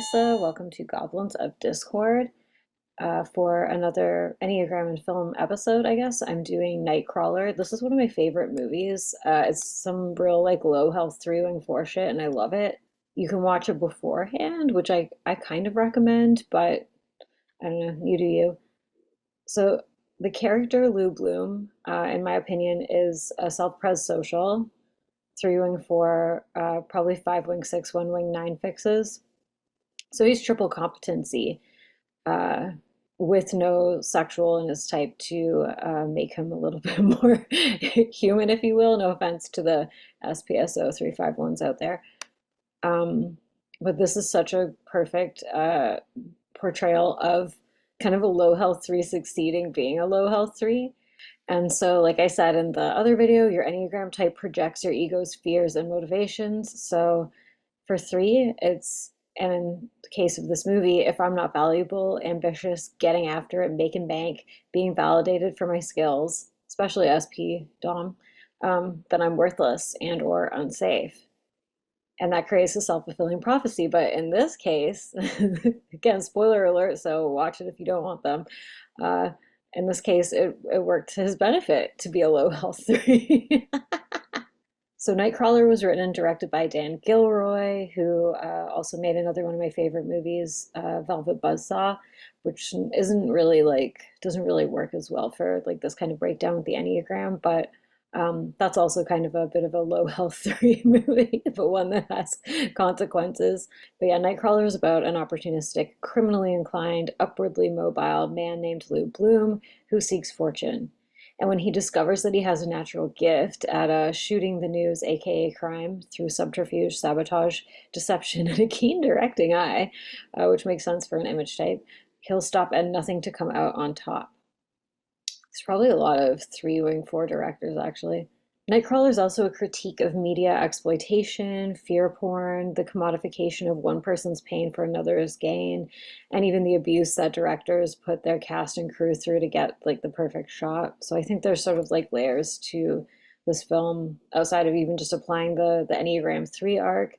Alyssa. Welcome to Goblins of Discord for another Enneagram and film episode, I guess. I'm doing Nightcrawler. This is one of my favorite movies. It's some real like low health 3w4 shit, and I love it. You can watch it beforehand, which I kind of recommend, but I don't know, you do you. So the character Lou Bloom, in my opinion, is a self-pres social, 3w4, probably 5w6, 1w9 fixes. So he's triple competency uh, with no sexual in his type to make him a little bit more human, if you will. No offense to the SPSO 351s out there. But this is such a perfect portrayal of kind of a low health three succeeding being a low health three. And so, like I said in the other video, your Enneagram type projects your ego's fears and motivations. So for three, it's, and in the case of this movie, if I'm not valuable, ambitious, getting after it, making bank, being validated for my skills, especially SP Dom, then I'm worthless and or unsafe. And that creates a self-fulfilling prophecy. But in this case, again, spoiler alert, so watch it if you don't want them. Uh, in this case, it worked to his benefit to be a low health three. So Nightcrawler was written and directed by Dan Gilroy, who also made another one of my favorite movies, Velvet Buzzsaw, which isn't really like, doesn't really work as well for like this kind of breakdown with the Enneagram, but that's also kind of a bit of a low health three movie, but one that has consequences. But yeah, Nightcrawler is about an opportunistic, criminally inclined, upwardly mobile man named Lou Bloom who seeks fortune. And when he discovers that he has a natural gift at shooting the news, aka crime, through subterfuge, sabotage, deception, and a keen directing eye, which makes sense for an image type, he'll stop at nothing to come out on top. There's probably a lot of 3w4 directors, actually. Nightcrawler is also a critique of media exploitation, fear porn, the commodification of one person's pain for another's gain, and even the abuse that directors put their cast and crew through to get like the perfect shot. So I think there's sort of like layers to this film outside of even just applying the Enneagram 3 arc,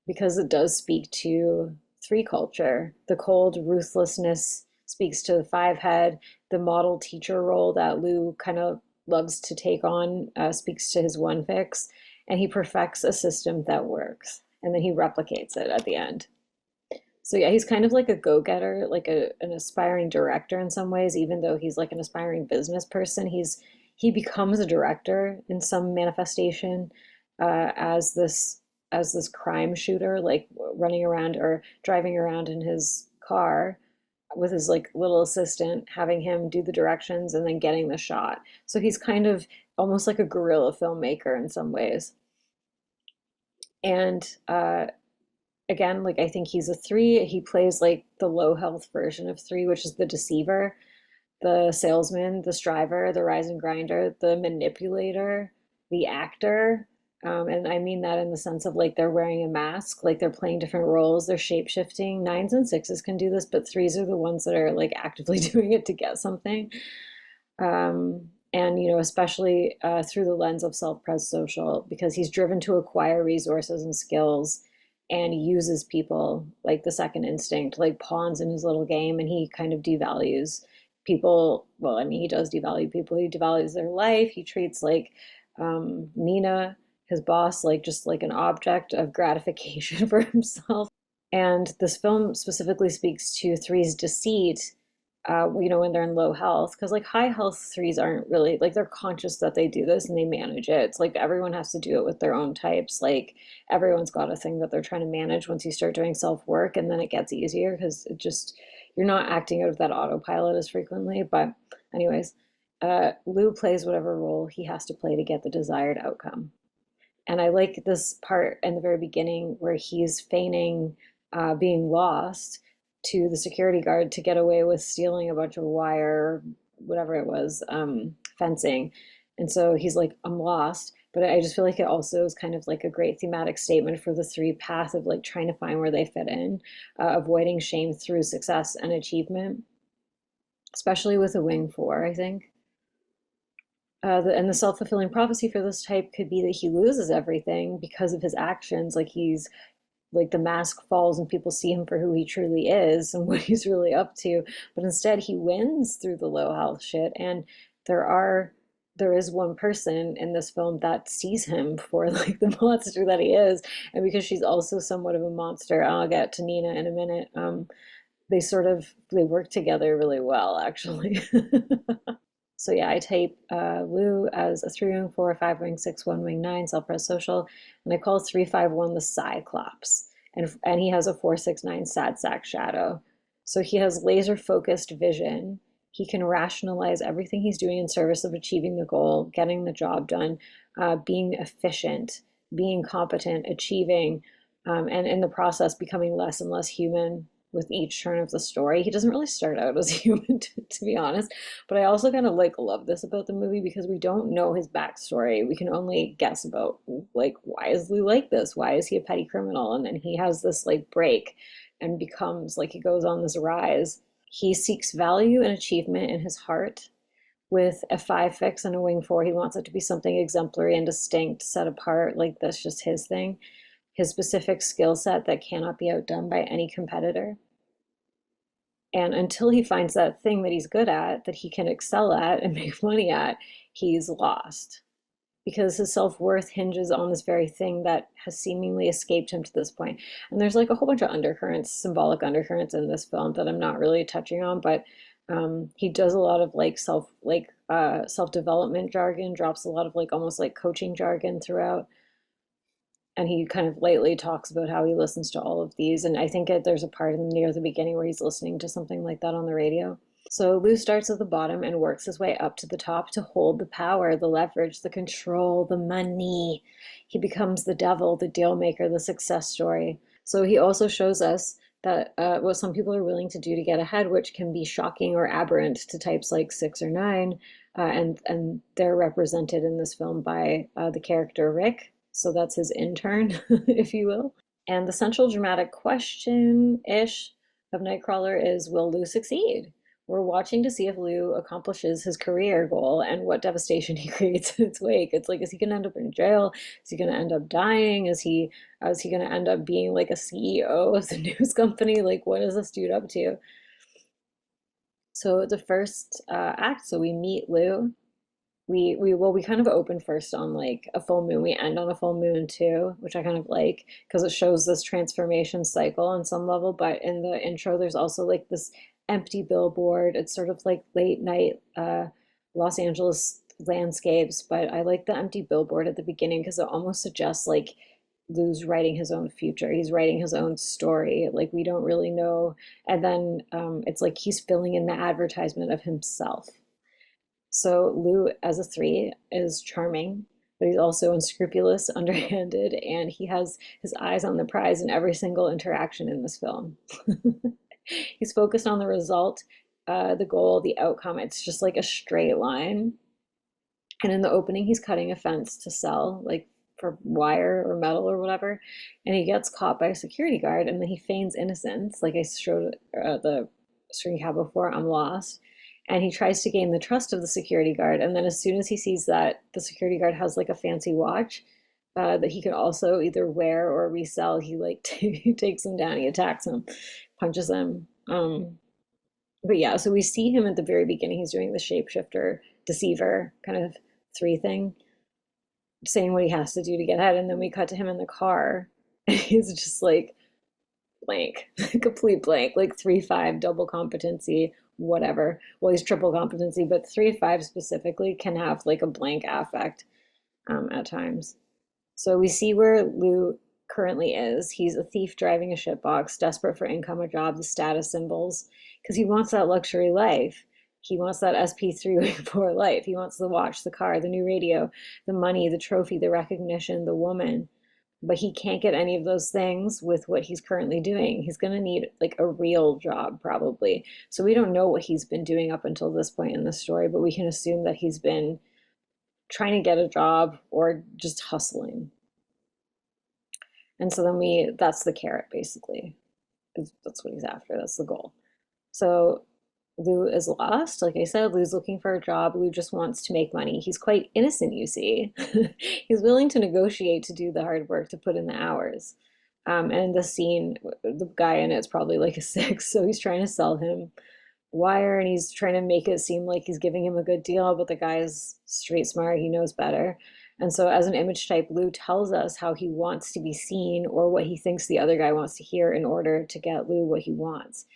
because it does speak to 3 culture. The cold ruthlessness speaks to the 5 head. The model teacher role that Lou kind of loves to take on speaks to his 1 fix, and he perfects a system that works, and then he replicates it at the end. So yeah, he's kind of like a go-getter, like an aspiring director in some ways, even though he's like an aspiring business person. He becomes a director in some manifestation as this crime shooter, like running around or driving around in his car with his like little assistant, having him do the directions and then getting the shot. So he's kind of almost like a guerrilla filmmaker in some ways. And again, like I think he's a 3. He plays like the low health version of 3, which is the deceiver, the salesman, the striver, the rise and grinder, the manipulator, the actor. And I mean that in the sense of like they're wearing a mask, like they're playing different roles, they're shape shifting. 9s and 6s can do this, but 3s are the ones that are like actively doing it to get something. And, you know, especially through the lens of self-pres social, because he's driven to acquire resources and skills and uses people like the second instinct, like pawns in his little game, and he kind of devalues people. Well, I mean, he does devalue people. He devalues their life. He treats like Nina, his boss, like just like an object of gratification for himself. And this film specifically speaks to 3's deceit, you know, when they're in low health, because like high health 3s aren't really like, they're conscious that they do this and they manage it. It's like everyone has to do it with their own types. Like everyone's got a thing that they're trying to manage once you start doing self work, and then it gets easier because it just, you're not acting out of that autopilot as frequently. But anyways, Lou plays whatever role he has to play to get the desired outcome. And I like this part in the very beginning where he's feigning being lost to the security guard to get away with stealing a bunch of wire, whatever it was, fencing. And so he's like, I'm lost. But I just feel like it also is kind of like a great thematic statement for the 3 path of like trying to find where they fit in, avoiding shame through success and achievement, especially with a wing 4, I think. And the self-fulfilling prophecy for this type could be that he loses everything because of his actions. Like he's like the mask falls and people see him for who he truly is and what he's really up to. But instead he wins through the low health shit. And there are there is one person in this film that sees him for like the monster that he is. And because she's also somewhat of a monster, I'll get to Nina in a minute. They work together really well, actually. So yeah, I type Lou as a 3-wing 4, 5-wing 6, 1-wing 9, self-pres social, and I call 351 the Cyclops, and he has a 469 sad sack shadow. So he has laser focused vision. He can rationalize everything he's doing in service of achieving the goal, getting the job done, being efficient, being competent, achieving, and in the process becoming less and less human with each turn of the story. He doesn't really start out as a human, to be honest. But I also kind of like love this about the movie because we don't know his backstory. We can only guess about like why is Lou like this? Why is he a petty criminal? And then he has this like break and becomes like he goes on this rise. He seeks value and achievement in his heart. With a 5 fix and a wing 4, he wants it to be something exemplary and distinct, set apart, like that's just his thing, his specific skill set that cannot be outdone by any competitor. And until he finds that thing that he's good at, that he can excel at and make money at, he's lost. Because his self-worth hinges on this very thing that has seemingly escaped him to this point. And there's like a whole bunch of undercurrents, symbolic undercurrents in this film that I'm not really touching on, but he does a lot of like self-development jargon, drops a lot of like almost like coaching jargon throughout. And he kind of lately talks about how he listens to all of these. And I think there's a part near the beginning where he's listening to something like that on the radio. So Lou starts at the bottom and works his way up to the top to hold the power, the leverage, the control, the money. He becomes the devil, the deal maker, the success story. So he also shows us that what some people are willing to do to get ahead, which can be shocking or aberrant to types like 6 or 9. And they're represented in this film by the character Rick. So that's his intern, if you will. And the central dramatic question-ish of Nightcrawler is, will Lou succeed? We're watching to see if Lou accomplishes his career goal and what devastation he creates in its wake. It's like, is he going to end up in jail? Is he going to end up dying? Is he going to end up being like a CEO of the news company? Like, what is this dude up to? So the first act, so we meet Lou. We kind of open first on like a full moon. We end on a full moon too, which I kind of like because it shows this transformation cycle on some level. But in the intro, there's also like this empty billboard. It's sort of like late night Los Angeles landscapes, but I like the empty billboard at the beginning because it almost suggests like Lou's writing his own future. He's writing his own story. Like we don't really know. And then it's like he's filling in the advertisement of himself. So Lou, as a 3, is charming, but he's also unscrupulous, underhanded, and he has his eyes on the prize in every single interaction in this film. He's focused on the result, the goal, the outcome. It's just like a straight line. And in the opening, he's cutting a fence to sell, like for wire or metal or whatever. And he gets caught by a security guard, and then he feigns innocence, like I showed the screen cap before. I'm lost. And he tries to gain the trust of the security guard. And then as soon as he sees that the security guard has like a fancy watch that he can also either wear or resell, he like he takes him down, he attacks him, punches him. But yeah, so we see him at the very beginning. He's doing the shapeshifter, deceiver kind of 3 thing, saying what he has to do to get ahead. And then we cut to him in the car. And he's just like blank, complete blank, like 3-5 double competency, whatever. Well, he's triple competency, but 3-5 specifically can have like a blank affect at times. So we see where Lou currently is. He's a thief driving a shitbox, desperate for income, a job, the status symbols, because he wants that luxury life. He wants that SP3 life. He wants the watch, the car, the new radio, the money, the trophy, the recognition, the woman. But he can't get any of those things with what he's currently doing. He's going to need like a real job probably. So we don't know what he's been doing up until this point in the story, but we can assume that he's been trying to get a job or just hustling. And so then that's the carrot basically. That's what he's after. That's the goal. So Lou is lost. Like I said, Lou's looking for a job. Lou just wants to make money. He's quite innocent, you see. He's willing to negotiate to do the hard work, to put in the hours. And in the scene, the guy in it's probably like a 6, so he's trying to sell him wire and he's trying to make it seem like he's giving him a good deal, but the guy is street smart, he knows better. And so, as an image type, Lou tells us how he wants to be seen or what he thinks the other guy wants to hear in order to get Lou what he wants.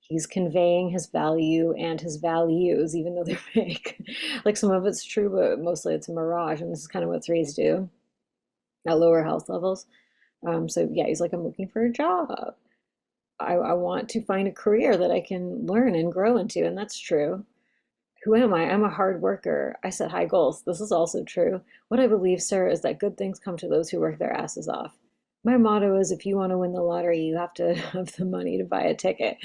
He's conveying his value and his values, even though they're fake. Like some of it's true, but mostly it's a mirage. And this is kind of what threes do at lower health levels. So yeah, he's like, I'm looking for a job. I want to find a career that I can learn and grow into, and that's true. Who am I? I'm a hard worker. I set high goals. This is also true. What I believe, sir, is that good things come to those who work their asses off. My motto is if you want to win the lottery, you have to have the money to buy a ticket.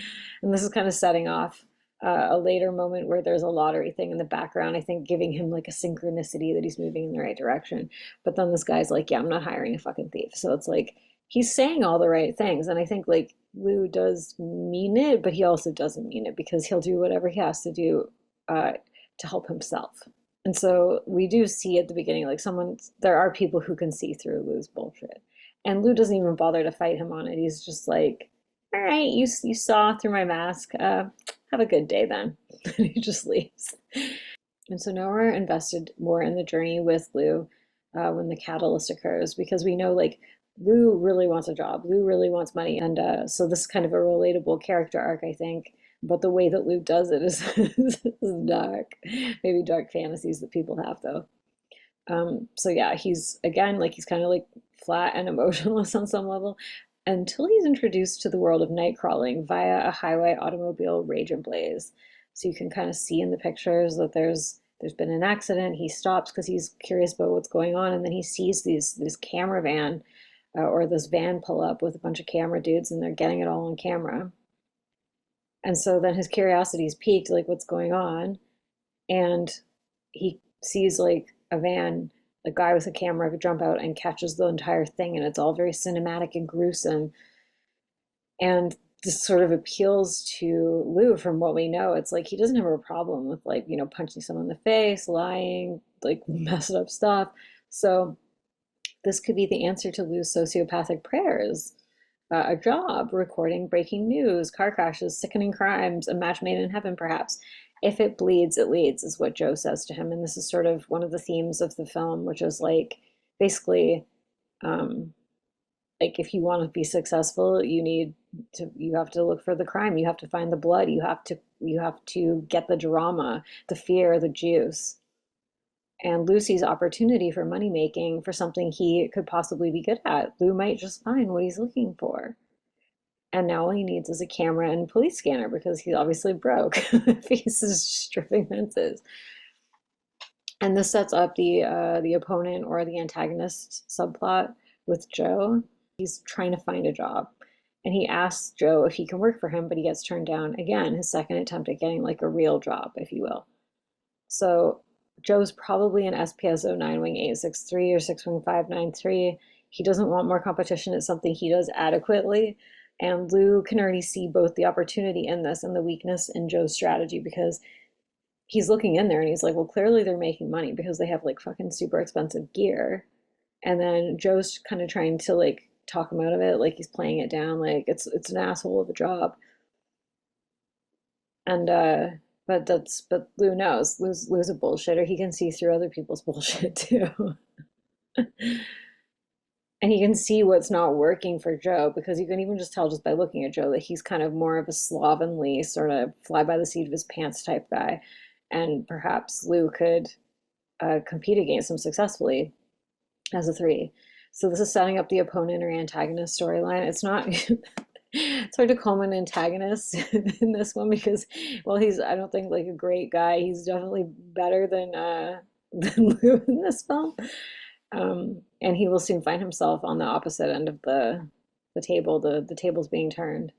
And this is kind of setting off a later moment where there's a lottery thing in the background, I think giving him like a synchronicity that he's moving in the right direction. But then this guy's like, yeah, I'm not hiring a fucking thief. So it's like he's saying all the right things. And I think like Lou does mean it, but he also doesn't mean it because he'll do whatever he has to do to help himself. And so we do see at the beginning, like there are people who can see through Lou's bullshit. And Lou doesn't even bother to fight him on it. He's just like, all right, you saw through my mask. Have a good day then. And he just leaves. And so now we're invested more in the journey with Lou when the catalyst occurs because we know like Lou really wants a job. Lou really wants money. And so this is kind of a relatable character arc, I think. But the way that Lou does it is, is dark. Maybe dark fantasies that people have, though. So yeah, he's again like he's kind of like flat and emotionless on some level until he's introduced to the world of night crawling via a highway automobile rage and blaze. So you can kind of see in the pictures that there's been an accident. He stops because he's curious about what's going on, and then he sees this camera van or this van pull up with a bunch of camera dudes, and they're getting it all on camera. And so then his curiosity is piqued, like what's going on, and he sees like a van, a guy with a camera jump out and catches the entire thing, and it's all very cinematic and gruesome. And this sort of appeals to Lou from what we know. It's like he doesn't have a problem with like, punching someone in the face, lying, like messed up stuff. So this could be the answer to Lou's sociopathic prayers. A job, recording breaking news, car crashes, sickening crimes, a match made in heaven, perhaps. If it bleeds, it leads, is what Joe says to him. And this is sort of one of the themes of the film, which is like basically like if you want to be successful, you have to look for the crime, you have to find the blood, you have to get the drama, the fear, the juice. And Lucy's opportunity for money making for something he could possibly be good at. Lou might just find what he's looking for. And now all he needs is a camera and police scanner because he's obviously broke if he's just stripping fences. And this sets up the opponent or the antagonist subplot with Joe. He's trying to find a job. And he asks Joe if he can work for him, but he gets turned down again, his second attempt at getting like a real job, if you will. So Joe's probably an SPS 09 wing 863 or 61593. He doesn't want more competition. It's something he does adequately. And Lou can already see both the opportunity in this and the weakness in Joe's strategy because he's looking in there and he's like, well, clearly they're making money because they have like fucking super expensive gear. And then Joe's kind of trying to like talk him out of it, like he's playing it down, like it's an asshole of a job. And but Lou knows. Lou's a bullshitter. He can see through other people's bullshit too. And he can see what's not working for Joe because you can even just tell just by looking at Joe that he's kind of more of a slovenly, sort of fly by the seat of his pants type guy. And perhaps Lou could compete against him successfully as a 3. So this is setting up the opponent or antagonist storyline. It's not it's hard to call him an antagonist in this one because, well, he's I don't think like a great guy. He's definitely better than than Lou in this film. And he will soon find himself on the opposite end of the table. The table's being turned.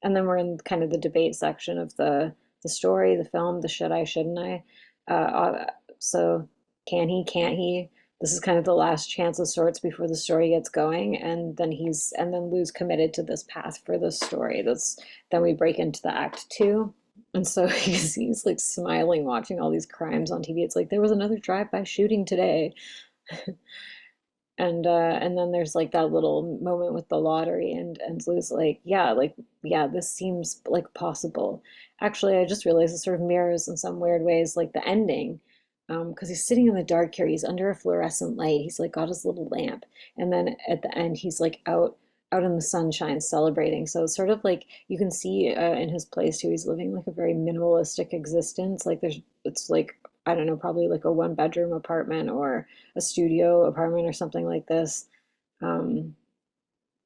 And then we're in kind of the debate section of the story, the film, the should I, shouldn't I? So can he, can't he? This is kind of the last chance of sorts before the story gets going, and then Lou's committed to this path for the story. Then we break into the act 2. And so he's like smiling watching all these crimes on TV. It's like there was another drive-by shooting today. And then there's like that little moment with the lottery, and Lou's like, yeah, like, yeah, this seems like possible. Actually, I just realized it sort of mirrors in some weird ways like the ending. Because he's sitting in the dark here, he's under a fluorescent light, he's like got his little lamp, and then at the end he's like out in the sunshine celebrating. So it's sort of like you can see in his place too, he's living like a very minimalistic existence. Like it's like, I don't know, probably like a one bedroom apartment or a studio apartment or something like this. Um,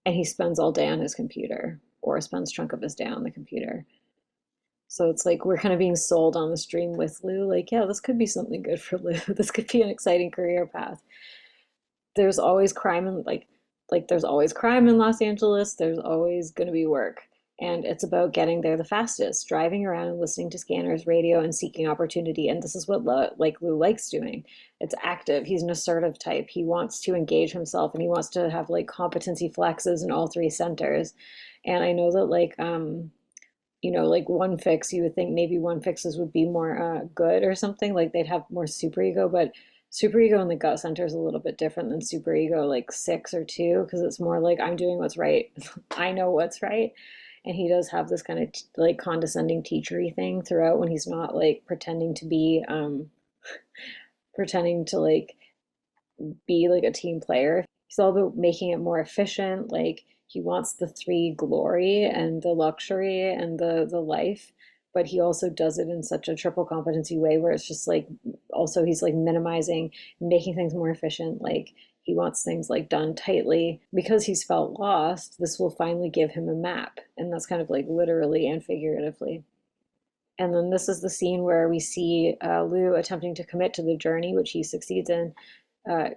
and he spends all day on his computer, or spends a chunk of his day on the computer. So it's like we're kind of being sold on this dream with Lou, like, yeah, this could be something good for Lou. This could be an exciting career path. There's always crime in like there's always crime in Los Angeles. There's always going to be work. And it's about getting there the fastest, driving around and listening to scanners, radio, and seeking opportunity. And this is what like Lou likes doing. It's active. He's an assertive type. He wants to engage himself, and he wants to have like competency flexes in all three centers. And I know that like one fix, you would think maybe one fixes would be more good or something, like they'd have more superego, but superego in the gut center is a little bit different than superego like 6 or 2, because it's more like I'm doing what's right. I know what's right. And he does have this kind of like condescending teachery thing throughout, when he's not like pretending to be pretending to like be like a team player. He's all about making it more efficient. Like he wants the three glory and the luxury and the life, but he also does it in such a triple competency way where it's just like also he's like minimizing, making things more efficient. Like he wants things like done tightly. Because he's felt lost, this will finally give him a map. And that's kind of like literally and figuratively. And then this is the scene where we see Lou attempting to commit to the journey, which he succeeds in. Uh,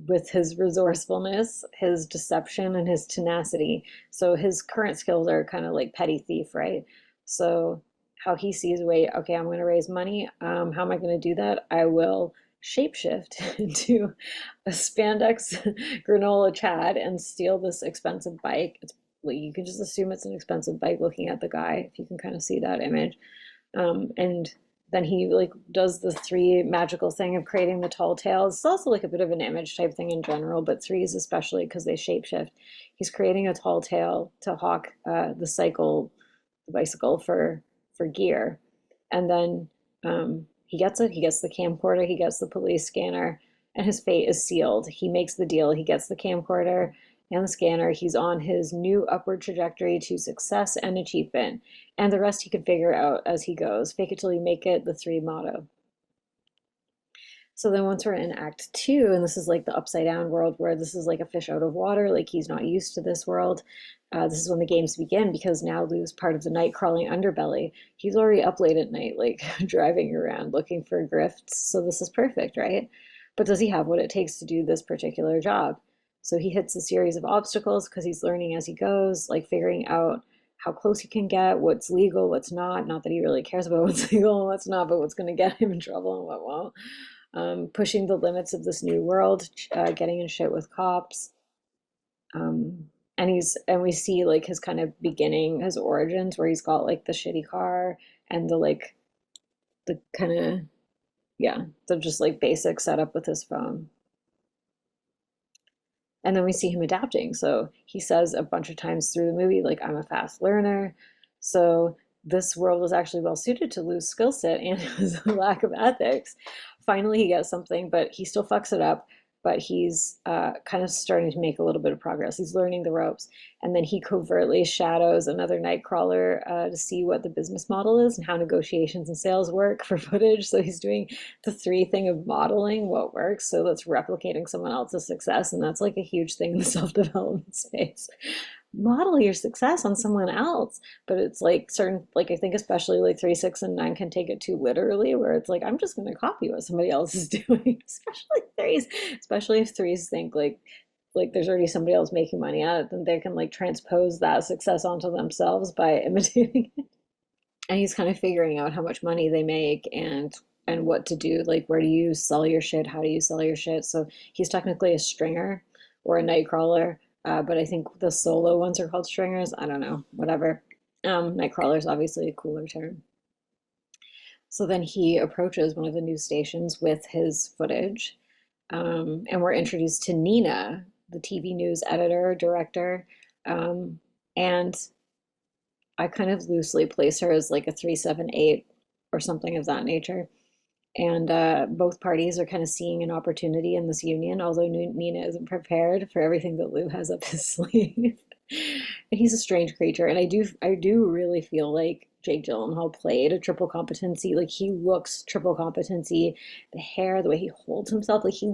with his resourcefulness, his deception, and his tenacity. So his current skills are kind of like petty thief, right? So how he sees a way, okay, I'm going to raise money. How am I going to do that? I will shapeshift into a spandex granola Chad and steal this expensive bike. It's like you can just assume it's an expensive bike looking at the guy, if you can kind of see that image. And then he like does the three magical thing of creating the tall tales. It's also like a bit of an image type thing in general, but threes especially because they shapeshift. He's creating a tall tale to hawk the bicycle for gear, and then he gets it. He gets the camcorder. He gets the police scanner, and his fate is sealed. He makes the deal. He gets the camcorder and the scanner. He's on his new upward trajectory to success and achievement. And the rest he can figure out as he goes. Fake it till you make it, the three motto. So then once we're in Act 2, and this is like the upside down world where this is like a fish out of water, like he's not used to this world. This is when the games begin, because now Lou's part of the night crawling underbelly. He's already up late at night, like driving around looking for grifts. So this is perfect, right? But does he have what it takes to do this particular job? So he hits a series of obstacles because he's learning as he goes, like figuring out how close he can get, what's legal, what's not. Not that he really cares about what's legal and what's not, but what's going to get him in trouble and what won't. Pushing the limits of this new world, getting in shit with cops. And we see like his kind of beginning, his origins, where he's got like the shitty car and the kind of, yeah, the just like basic setup with his phone. And then we see him adapting. So he says a bunch of times through the movie, like, I'm a fast learner. So this world was actually well suited to Lou's skill set and his lack of ethics. Finally, he gets something, but he still fucks it up. But he's kind of starting to make a little bit of progress. He's learning the ropes. And then he covertly shadows another Nightcrawler to see what the business model is and how negotiations and sales work for footage. So he's doing the three thing of modeling what works. So that's replicating someone else's success. And that's like a huge thing in the self-development space. Model your success on someone else. But it's like certain, like I think especially like 3, 6, and 9 can take it too literally, where it's like, I'm just going to copy what somebody else is doing, especially threes, especially if threes think like there's already somebody else making money at it, then they can like transpose that success onto themselves by imitating it. And he's kind of figuring out how much money they make and what to do, like where do you sell your shit, how do you sell your shit. So he's technically a stringer or a nightcrawler, but I think the solo ones are called stringers. I don't know, whatever. Nightcrawler is obviously a cooler term. So then he approaches one of the news stations with his footage, And we're introduced to Nina, the TV news editor, director. Um, and I kind of loosely place her as like a 378 or something of that nature. And both parties are kind of seeing an opportunity in this union, although Nina isn't prepared for everything that Lou has up his sleeve. And he's a strange creature, and I do really feel like Jake Gyllenhaal played a triple competency. Like he looks triple competency, the hair, the way he holds himself, like he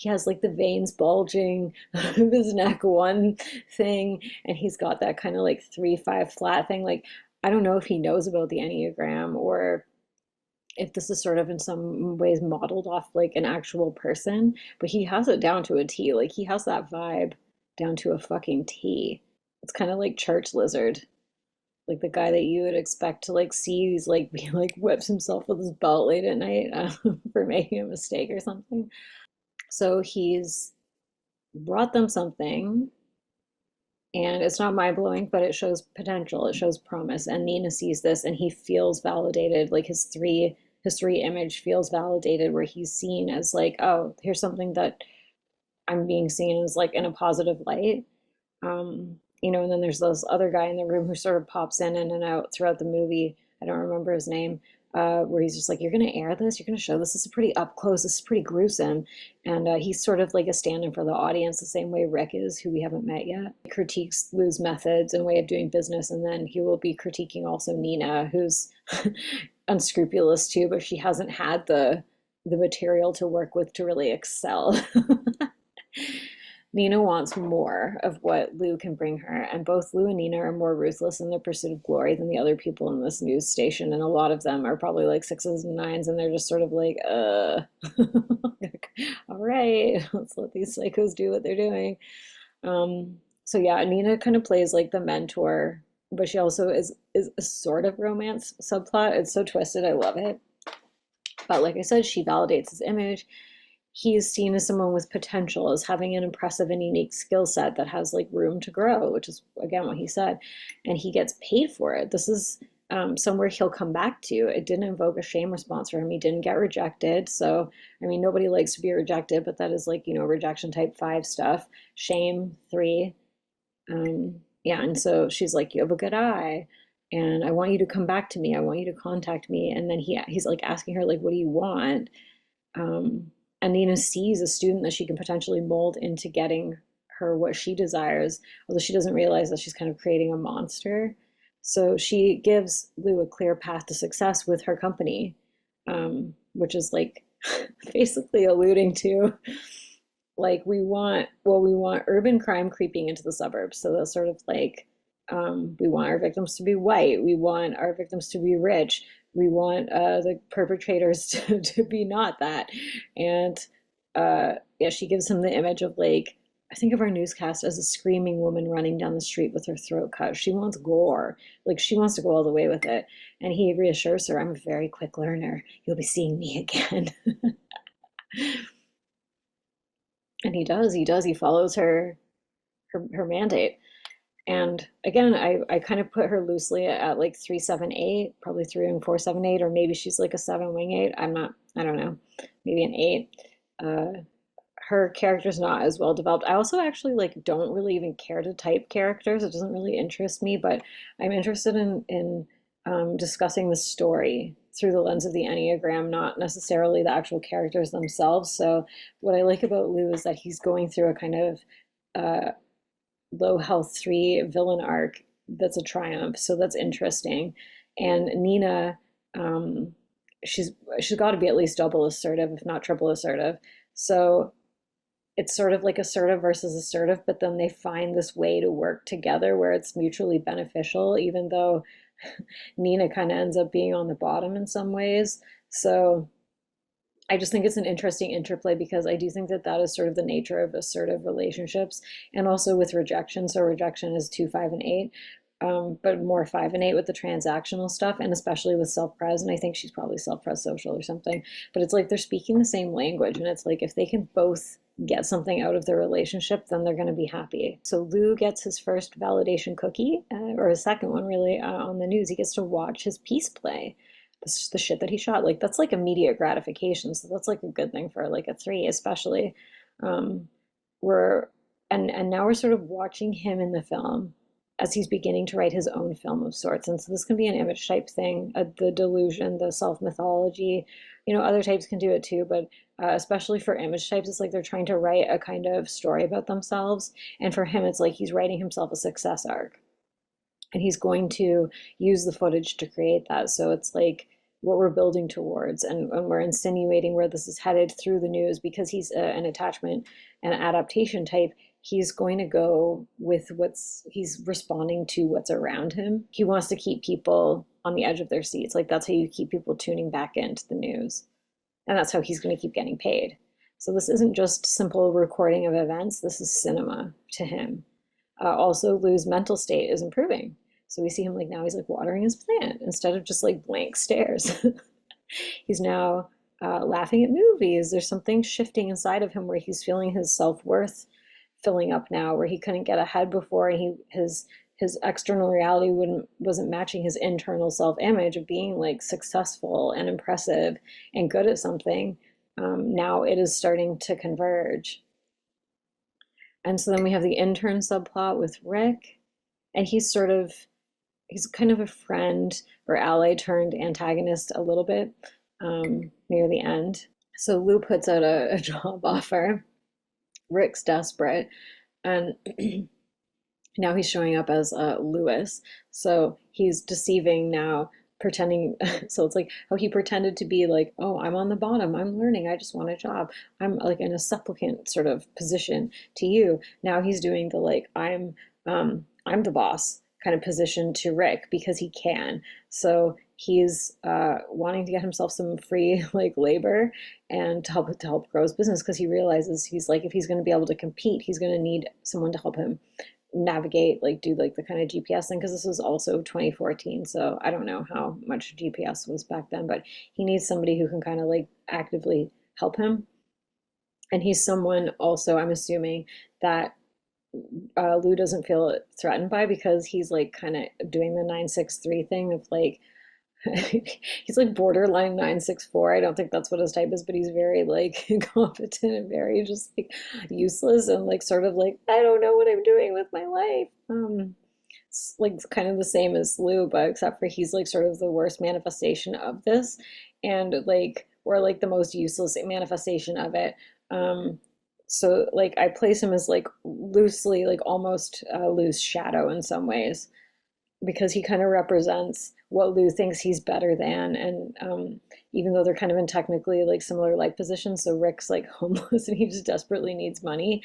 has like the veins bulging out of his neck, one thing, and he's got that kind of like 3-5 flat thing. Like I don't know if he knows about the Enneagram or if this is sort of in some ways modeled off like an actual person, but he has it down to a T. Like he has that vibe down to a fucking T. It's kind of like Church Lizard, like the guy that you would expect to like see. He's like he like whips himself with his belt late at night for making a mistake or something. So he's brought them something, and it's not mind blowing, but it shows potential. It shows promise. And Nina sees this, and he feels validated. Like his three image feels validated, where he's seen as like, oh, here's something that I'm being seen as like in a positive light. And then there's this other guy in the room who sort of pops in and out throughout the movie. I don't remember his name. Where he's just like, you're gonna air this, you're gonna show this. This is pretty up close. This is pretty gruesome, and he's sort of like a stand-in for the audience, the same way Rick is, who we haven't met yet. He critiques Lou's methods and way of doing business, and then he will be critiquing also Nina, who's unscrupulous too, but she hasn't had the material to work with to really excel. Nina wants more of what Lou can bring her, and both Lou and Nina are more ruthless in their pursuit of glory than the other people in this news station, and a lot of them are probably like sixes and nines, and they're just sort of like, all right, let's let these psychos do what they're doing. So yeah, Nina kind of plays like the mentor, but she also is a sort of romance subplot. It's so twisted, I love it. But like I said, she validates his image. He's seen as someone with potential, as having an impressive and unique skill set that has like room to grow, which is again what he said, and he gets paid for it. This is somewhere he'll come back to. It didn't invoke a shame response for him. He didn't get rejected. So, I mean, nobody likes to be rejected, but that is like, rejection type 5 stuff. Shame 3. Yeah, and so she's like, you have a good eye, and I want you to come back to me. I want you to contact me. And then he's like asking her like, what do you want? And Nina sees a student that she can potentially mold into getting her what she desires, although she doesn't realize that she's kind of creating a monster. So she gives Lou a clear path to success with her company, which is like basically alluding to like we want urban crime creeping into the suburbs. So that's sort of like we want our victims to be white. We want our victims to be rich. We want the perpetrators to be not that. And yeah, she gives him the image of like, I think of our newscast as a screaming woman running down the street with her throat cut. She wants gore. Like she wants to go all the way with it. And he reassures her, I'm a very quick learner. You'll be seeing me again. And he follows her mandate. And again, I kind of put her loosely at like 378, probably 3 and 4 7 8, or maybe she's like a 7 wing 8. I don't know, maybe an 8. Her character's not as well developed. I also actually like don't really even care to type characters. It doesn't really interest me, but I'm interested in discussing the story through the lens of the Enneagram, not necessarily the actual characters themselves. So what I like about Lou is that he's going through a kind of low health 3 villain arc that's a triumph. So that's interesting. And Nina, she's got to be at least double assertive, if not triple assertive. So it's sort of like assertive versus assertive, but then they find this way to work together where it's mutually beneficial, even though Nina kind of ends up being on the bottom in some ways. So I just think it's an interesting interplay because I do think that that is sort of the nature of assertive relationships, and also with rejection. So rejection is 2, 5, and 8, but more 5 and 8 with the transactional stuff, and especially with self-pres. And I think she's probably self-pres social or something. But it's like they're speaking the same language, and it's like if they can both get something out of their relationship, then they're going to be happy. So Lou gets his first validation cookie, or his second one really, on the news. He gets to watch his peace play. the shit that he shot. Like that's like immediate gratification. So that's like a good thing for like a 3, especially. Um, we're and now we're sort of watching him in the film as he's beginning to write his own film of sorts. And so this can be an image type thing, the delusion, the self mythology. Other types can do it too, but especially for image types, it's like they're trying to write a kind of story about themselves. And for him, it's like he's writing himself a success arc. And he's going to use the footage to create that. So it's like what we're building towards, and we're insinuating where this is headed through the news because he's an attachment and adaptation type. He's going to go with he's responding to what's around him. He wants to keep people on the edge of their seats. Like that's how you keep people tuning back into the news. And that's how he's going to keep getting paid. So this isn't just simple recording of events. This is cinema to him. Also, Lou's mental state is improving. So we see him like now he's like watering his plant instead of just like blank stares. He's now laughing at movies. There's something shifting inside of him where he's feeling his self-worth filling up now, where he couldn't get ahead before, and his external reality wasn't matching his internal self-image of being like successful and impressive and good at something. Now it is starting to converge. And so then we have the intern subplot with Rick, and he's kind of a friend or ally turned antagonist a little bit near the end. So Lou puts out a job offer. Rick's desperate, and now he's showing up as Lewis. So he's deceiving now, pretending. So it's like how he pretended to be like, oh, I'm on the bottom, I'm learning, I just want a job, I'm like in a supplicant sort of position to you. Now he's doing the like I'm the boss kind of position to Rick because he can. So he's wanting to get himself some free like labor and to help grow his business, because he realizes he's like, if he's going to be able to compete, he's going to need someone to help him navigate, like do like the kind of GPS thing, because this was also 2014, so I don't know how much GPS was back then, but he needs somebody who can kind of like actively help him. And he's someone also, I'm assuming, that Lou doesn't feel threatened by, because he's like kind of doing the 963 thing of like he's like borderline 964. I don't think that's what his type is, but he's very like incompetent and very just like useless and like sort of like, I don't know what I'm doing with my life. It's like kind of the same as Lou, but except for he's like sort of the worst manifestation of this, and like, or like the most useless manifestation of it. So like I place him as like loosely like almost Lou's shadow in some ways, because he kind of represents what Lou thinks he's better than. And even though they're kind of in technically like similar life positions, so Rick's like homeless and he just desperately needs money.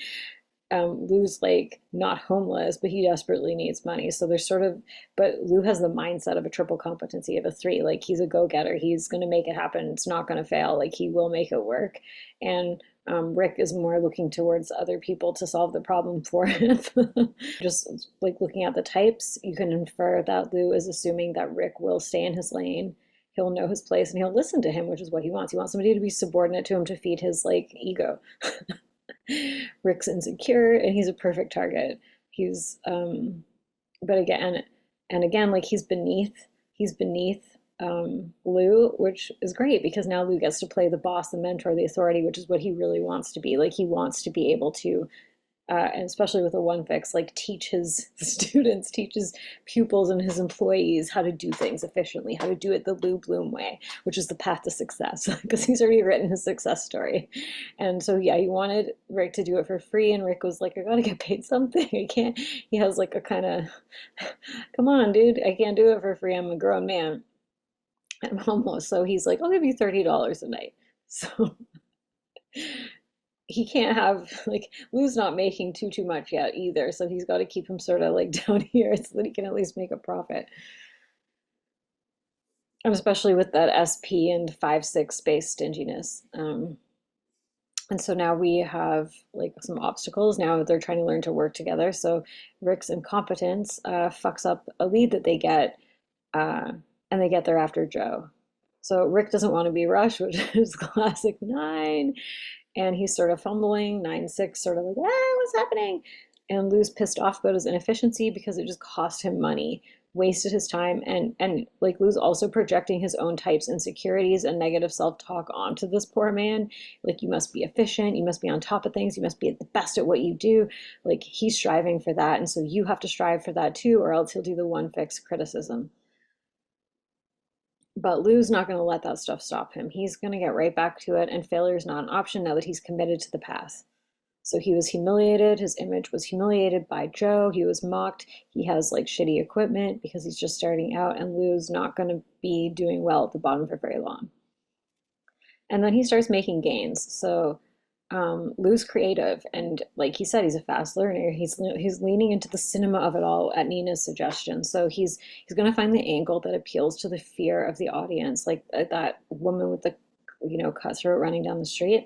Lou's like not homeless, but he desperately needs money. So there's sort of, but Lou has the mindset of a triple competency of a 3. Like he's a go-getter. He's going to make it happen. It's not going to fail. Like he will make it work. And Rick is more looking towards other people to solve the problem for him. Just like looking at the types, you can infer that Lou is assuming that Rick will stay in his lane. He'll know his place and he'll listen to him, which is what he wants. He wants somebody to be subordinate to him to feed his like ego. Rick's insecure and he's a perfect target. He's but again, like he's beneath Lou, which is great because now Lou gets to play the boss, the mentor, the authority, which is what he really wants to be. Like he wants to be able to and especially with a one fix, like teach his students, teach his pupils and his employees how to do things efficiently, how to do it the Lou Bloom way, which is the path to success, because he's already written his success story. And so, yeah, he wanted Rick to do it for free, and Rick was like, I gotta get paid something. I can't, he has like a kind of, come on, dude, I can't do it for free. I'm a grown man. I'm homeless. So he's like, I'll give you $30 a night. So he can't have like Lou's not making too much yet either, so he's got to keep him sort of like down here so that he can at least make a profit. And especially with that SP and 5-6 space stinginess. And so now we have like some obstacles. Now they're trying to learn to work together. So Rick's incompetence fucks up a lead that they get, and they get there after Joe. So Rick doesn't want to be rushed, which is classic 9. And he's sort of fumbling, 9-6, sort of like, what's happening? And Lou's pissed off about his inefficiency because it just cost him money. wasted his time, and like Lou's also projecting his own types insecurities and negative self-talk onto this poor man. Like, you must be efficient, you must be on top of things, you must be the best at what you do. Like, he's striving for that, and so you have to strive for that too, or else he'll do the one fix criticism. But Lou's not going to let that stuff stop him. He's going to get right back to it, and failure is not an option now that he's committed to the path. So he was humiliated. His image was humiliated by Joe. He was mocked. He has like shitty equipment because he's just starting out, and Lou's not going to be doing well at the bottom for very long. And then he starts making gains. So Lou's creative, and like he said, he's a fast learner. He's leaning into the cinema of it all at Nina's suggestion. So he's going to find the angle that appeals to the fear of the audience, like that woman with the cutthroat running down the street.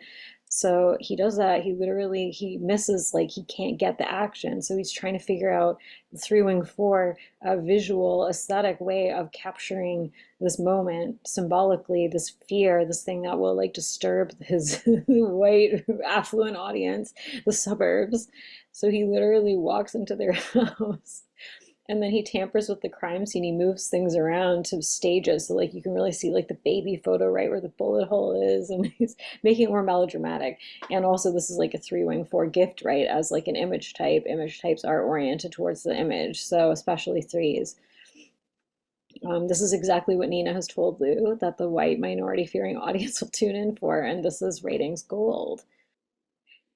So he does that. He misses, like he can't get the action. So he's trying to figure out the 3-wing-4, a visual, aesthetic way of capturing this moment symbolically, this fear, this thing that will like disturb his white affluent audience, the suburbs. So he literally walks into their house, and then he tampers with the crime scene. He moves things around to stages, so like you can really see like the baby photo right where the bullet hole is, and he's making it more melodramatic. And also, this is like a 3-wing-4 gift, right? As like an image type, image types are oriented towards the image, so especially threes. This is exactly what Nina has told Lou that the white minority fearing audience will tune in for, and this is ratings gold.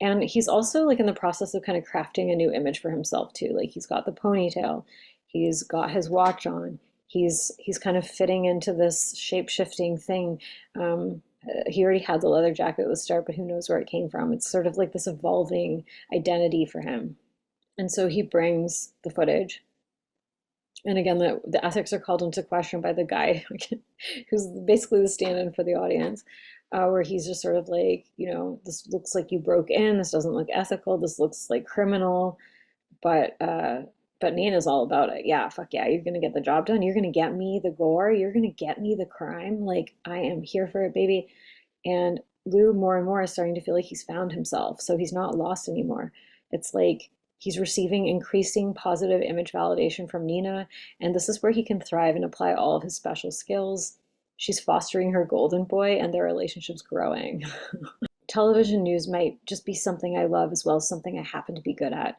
And he's also like in the process of kind of crafting a new image for himself too. Like, he's got the ponytail, he's got his watch on, he's kind of fitting into this shape-shifting thing. He already had the leather jacket at the start, but who knows where it came from. It's sort of like this evolving identity for him. And so he brings the footage. And again, the ethics are called into question by the guy who's basically the stand-in for the audience, where he's just sort of like, this looks like you broke in, this doesn't look ethical, this looks like criminal, but Nina's all about it. Yeah, fuck yeah, you're gonna get the job done, you're gonna get me the gore, you're gonna get me the crime, like I am here for it, baby. And Lou more and more is starting to feel like he's found himself, so he's not lost anymore. It's like he's receiving increasing positive image validation from Nina, and this is where he can thrive and apply all of his special skills. She's fostering her golden boy, and their relationship's growing. Television news might just be something I love as well as something I happen to be good at.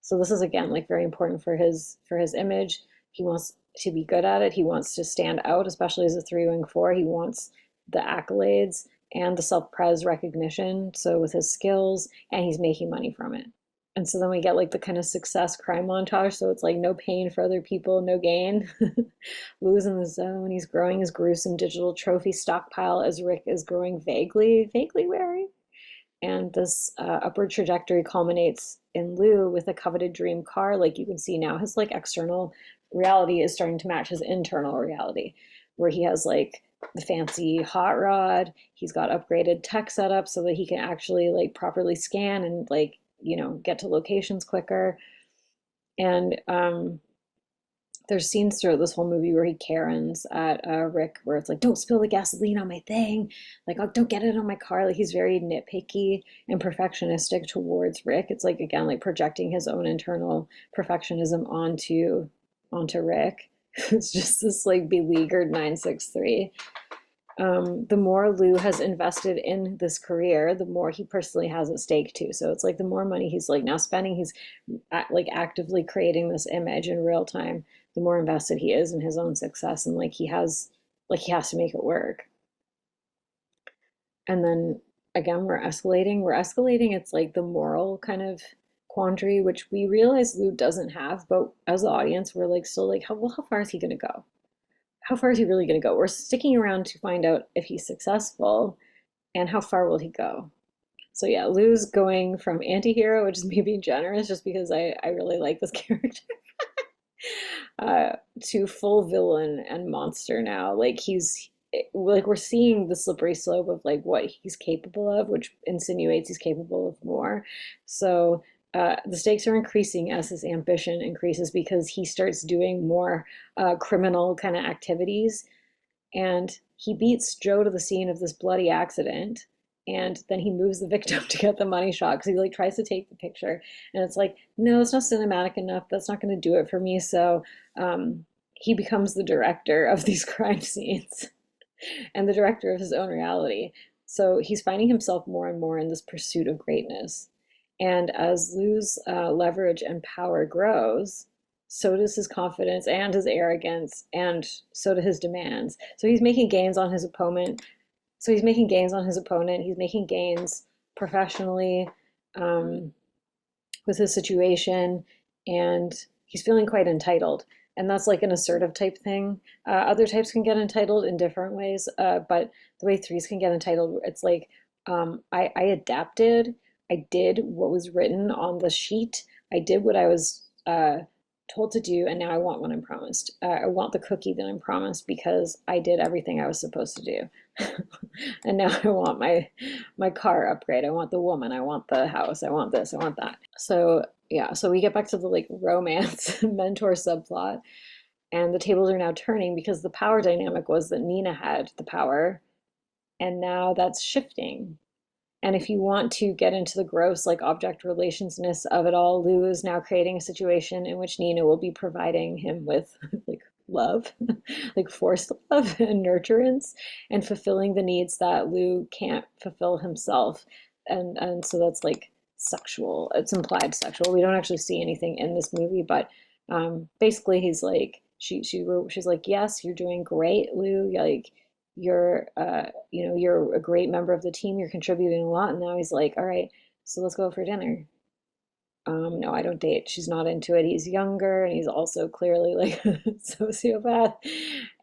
So this is again like very important for his image. He wants to be good at it. He wants to stand out, especially as a 3-wing-4. He wants the accolades and the self-pres recognition. So with his skills, and he's making money from it. And so then we get like the kind of success crime montage. So it's like no pain for other people, no gain. Lou's in the zone. He's growing his gruesome digital trophy stockpile as Rick is growing vaguely wary. And this upward trajectory culminates in Lou with a coveted dream car. Like you can see now, his like external reality is starting to match his internal reality, where he has like the fancy hot rod. He's got upgraded tech set up so that he can actually like properly scan and like get to locations quicker. And there's scenes throughout this whole movie where he Karens at Rick, where it's like, don't spill the gasoline on my thing, like, oh, don't get it on my car. Like, he's very nitpicky and perfectionistic towards Rick. It's like, again, like projecting his own internal perfectionism onto Rick. It's just this like beleaguered 963. The more Lou has invested in this career, the more he personally has at stake too. So it's like the more money he's like now spending, he's like actively creating this image in real time, the more invested he is in his own success, and like he has to make it work. And then again, we're escalating. It's like the moral kind of quandary, which we realize Lou doesn't have, but as the audience, we're like still like, how far is he going to go? How far is he really going to go? We're sticking around to find out if he's successful, and how far will he go? So yeah, Lou's going from anti-hero, which is maybe generous just because I really like this character, to full villain and monster now. Like we're seeing the slippery slope of like what he's capable of, which insinuates he's capable of more. So the stakes are increasing as his ambition increases, because he starts doing more criminal kind of activities. And he beats Joe to the scene of this bloody accident. And then he moves the victim to get the money shot, because he like tries to take the picture. And it's like, no, it's not cinematic enough. That's not going to do it for me. So he becomes the director of these crime scenes and the director of his own reality. So he's finding himself more and more in this pursuit of greatness. And as Lou's leverage and power grows, so does his confidence and his arrogance, and so do his demands. So he's making gains on his opponent. He's making gains professionally, um, with his situation, and he's feeling quite entitled. And that's like an assertive type thing. Other types can get entitled in different ways, but the way threes can get entitled, it's like, I adapted. I did what was written on the sheet. I did what I was told to do, and now I want what I'm promised. I want the cookie that I'm promised because I did everything I was supposed to do. And now I want my car upgrade. I want the woman. I want the house. I want this. I want that. So yeah, so we get back to the like romance mentor subplot, and the tables are now turning because the power dynamic was that Nina had the power, and now that's shifting. And if you want to get into the gross, like object relationsness of it all, Lou is now creating a situation in which Nina will be providing him with like love, like forced love and nurturance, and fulfilling the needs that Lou can't fulfill himself. And so that's like sexual. It's implied sexual. We don't actually see anything in this movie, but basically he's like she's like, yes, you're doing great, Lou. Like you're a great member of the team, you're contributing a lot. And now he's like, all right, so let's go for dinner. No, I don't date. She's not into it. He's younger and he's also clearly like a sociopath.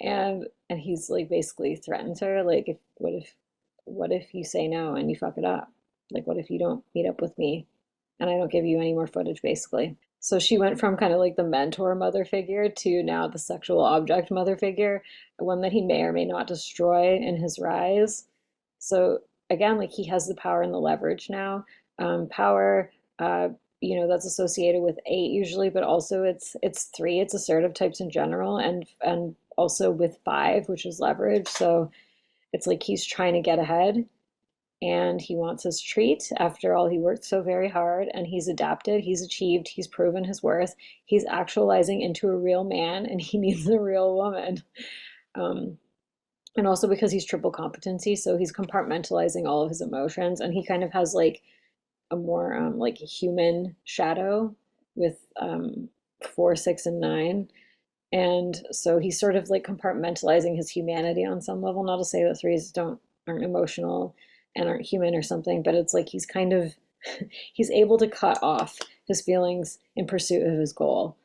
And he's like basically threatens her, like, if what if you say no and you fuck it up? Like, what if you don't meet up with me and I don't give you any more footage, basically? So she went from kind of like the mentor mother figure to now the sexual object mother figure, one that he may or may not destroy in his rise. So again, like he has the power and the leverage now. Power, that's associated with eight usually, but also it's three. It's assertive types in general, and also with five, which is leverage. So it's like he's trying to get ahead and he wants his treat. After all, he worked so very hard and he's adapted, he's achieved, he's proven his worth, he's actualizing into a real man, and he needs a real woman. Um, and also because he's triple competency, so he's compartmentalizing all of his emotions, and he kind of has like a more like human shadow with 4, 6, and 9. And so he's sort of like compartmentalizing his humanity on some level. Not to say that threes aren't emotional and aren't human or something, but it's like he's kind of he's able to cut off his feelings in pursuit of his goal.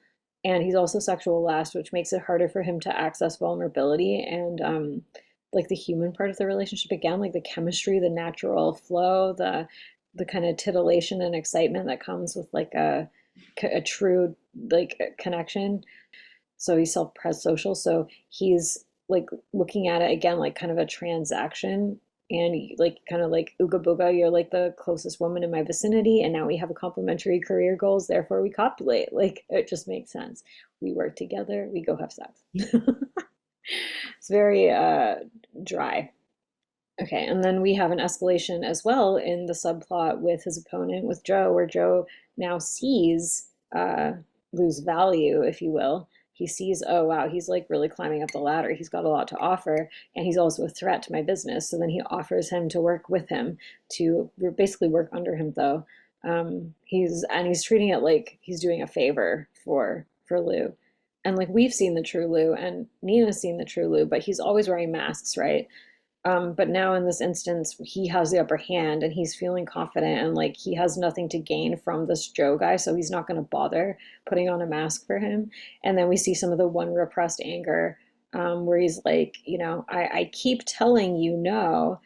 And he's also sexual last, which makes it harder for him to access vulnerability and like the human part of the relationship again, like the chemistry, the natural flow, the kind of titillation and excitement that comes with like a true like connection. So he's self-social. So he's like looking at it again like kind of a transaction, and like kind of like ooga booga, you're like the closest woman in my vicinity, and now we have a complementary career goals, therefore we copulate. Like it just makes sense. We work together, we go have sex. It's very dry. Okay, and then we have an escalation as well in the subplot with his opponent, with Joe, where Joe now sees Lou's value, if you will. He sees, oh wow, he's like really climbing up the ladder. He's got a lot to offer, and he's also a threat to my business. So then he offers him to work with him, to basically work under him, though. He's treating it like he's doing a favor for Lou. And like we've seen the true Lou, and Nina's seen the true Lou, but he's always wearing masks, right? But now in this instance, he has the upper hand and he's feeling confident, and like he has nothing to gain from this Joe guy, so he's not going to bother putting on a mask for him. And then we see some of the one repressed anger, where he's like, I keep telling you no.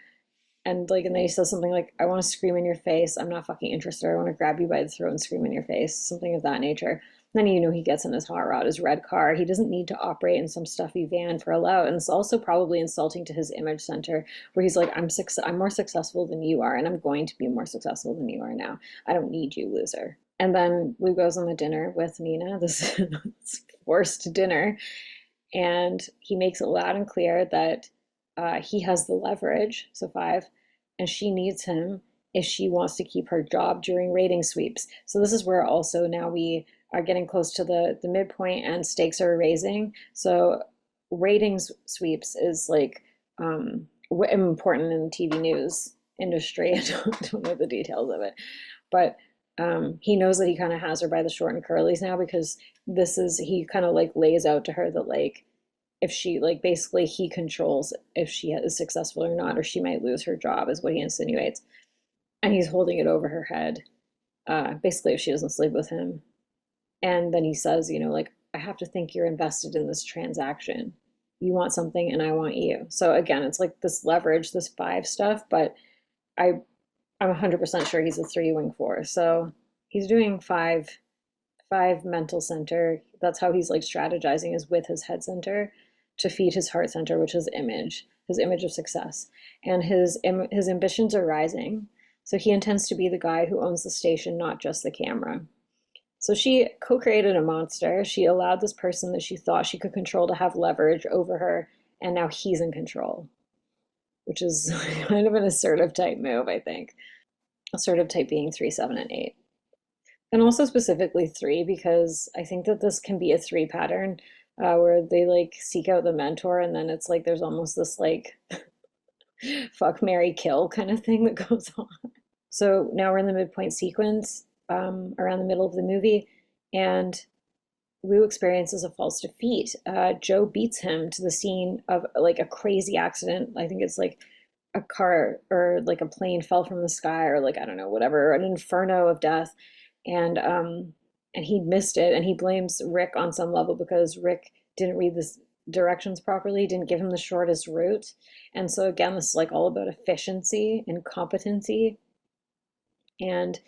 And then he says something like, I want to scream in your face. I'm not fucking interested. I want to grab you by the throat and scream in your face, something of that nature. Then he gets in his hot rod, his red car. He doesn't need to operate in some stuffy van for a lout. And it's also probably insulting to his image center, where he's like, I'm more successful than you are, and I'm going to be more successful than you are now. I don't need you, loser. And then Lou goes on the dinner with Nina, this forced dinner, and he makes it loud and clear that he has the leverage, so 5, and she needs him if she wants to keep her job during rating sweeps. So this is where also now we are getting close to the midpoint and stakes are raising. So ratings sweeps is like important in the TV news industry. I don't know the details of it, but he knows that he kind of has her by the short and curlies now, because he kind of like lays out to her that like if she like basically he controls if she is successful or not, or she might lose her job, is what he insinuates, and he's holding it over her head, basically if she doesn't sleep with him. And then he says, you know, like, I have to think you're invested in this transaction. You want something and I want you. So again, it's like this leverage, this 5 stuff, but I'm 100% sure he's a 3 wing 4. So he's doing 5 mental center. That's how he's like strategizing, is with his head center to feed his heart center, which is his image of success. And his ambitions are rising. So he intends to be the guy who owns the station, not just the camera. So she co-created a monster. She allowed this person that she thought she could control to have leverage over her, and now he's in control, which is kind of an assertive type move, I think. Assertive type being 3, 7, and 8. And also specifically 3, because I think that this can be a 3 pattern, where they like seek out the mentor, and then it's like there's almost this like fuck, marry, kill kind of thing that goes on. So now we're in the midpoint sequence, around the middle of the movie, and Lou experiences a false defeat. Joe beats him to the scene of like a crazy accident. I think it's like a car or like a plane fell from the sky, or like I don't know, whatever, an inferno of death, and he missed it, and he blames Rick on some level because Rick didn't read the directions properly, didn't give him the shortest route. And so again, this is like all about efficiency and competency. And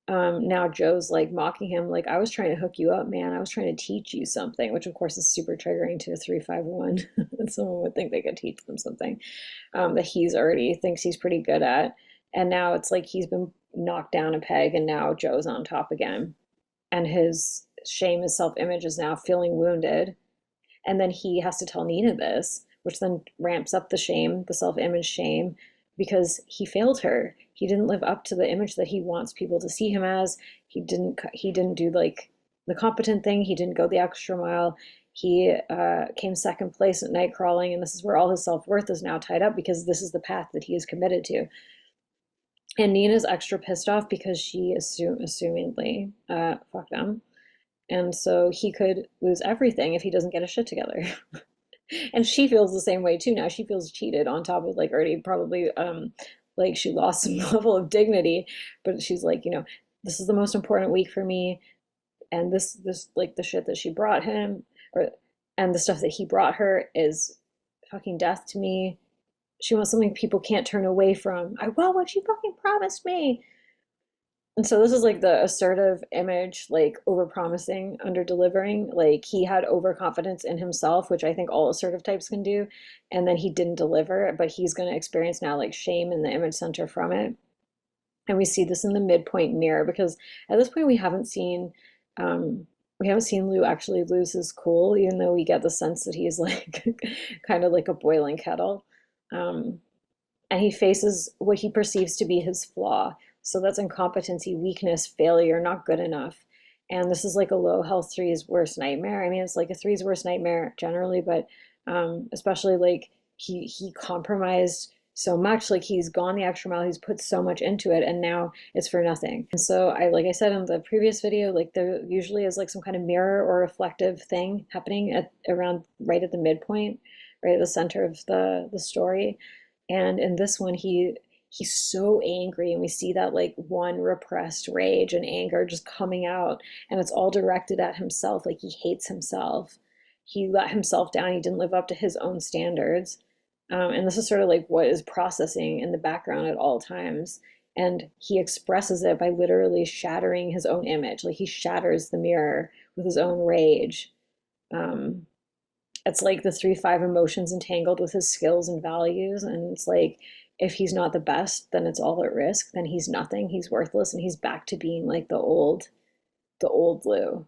now Joe's like mocking him, like, I was trying to hook you up, man. I was trying to teach you something, which of course is super triggering to a 3-5-1. Someone would think they could teach them something that he's already thinks he's pretty good at. And now it's like he's been knocked down a peg, and now Joe's on top again. And his shame, his self-image is now feeling wounded. And then he has to tell Nina this, which then ramps up the shame, the self-image shame, because he failed her. He didn't live up to the image that he wants people to see him as. He didn't do like the competent thing. He didn't go the extra mile. He came second place at night crawling, and this is where all his self-worth is now tied up, because this is the path that he is committed to. And Nina's extra pissed off because she assumedly fucked him. And so he could lose everything if he doesn't get his shit together. And she feels the same way too now. She feels cheated, on top of like already probably like she lost some level of dignity, but she's like, you know, this is the most important week for me, and this like the shit that she brought him, and the stuff that he brought her is fucking death to me. She wants something people can't turn away from. I want what she fucking promised me. And so this is like the assertive image, like over-promising, under-delivering. Like he had overconfidence in himself, which I think all assertive types can do, and then he didn't deliver, but he's going to experience now like shame in the image center from it. And we see this in the midpoint mirror, because at this point we haven't seen Lou actually lose his cool, even though we get the sense that he's like kind of like a boiling kettle. And he faces what he perceives to be his flaw. So that's incompetency, weakness, failure, not good enough. And this is like a low health 3's worst nightmare. I mean, it's like a 3's worst nightmare generally, but especially like he compromised so much, like he's gone the extra mile, he's put so much into it, and now it's for nothing. And so like I said in the previous video, like there usually is like some kind of mirror or reflective thing happening at around right at the midpoint, right at the center of the story. And in this one, he's so angry, and we see that like one repressed rage and anger just coming out, and it's all directed at himself. Like he hates himself. He let himself down. He didn't live up to his own standards. And this is sort of like what is processing in the background at all times. And he expresses it by literally shattering his own image. Like he shatters the mirror with his own rage. It's like the 3-5 emotions entangled with his skills and values. And it's like, if he's not the best, then it's all at risk. Then he's nothing. He's worthless, and he's back to being like the old Lou.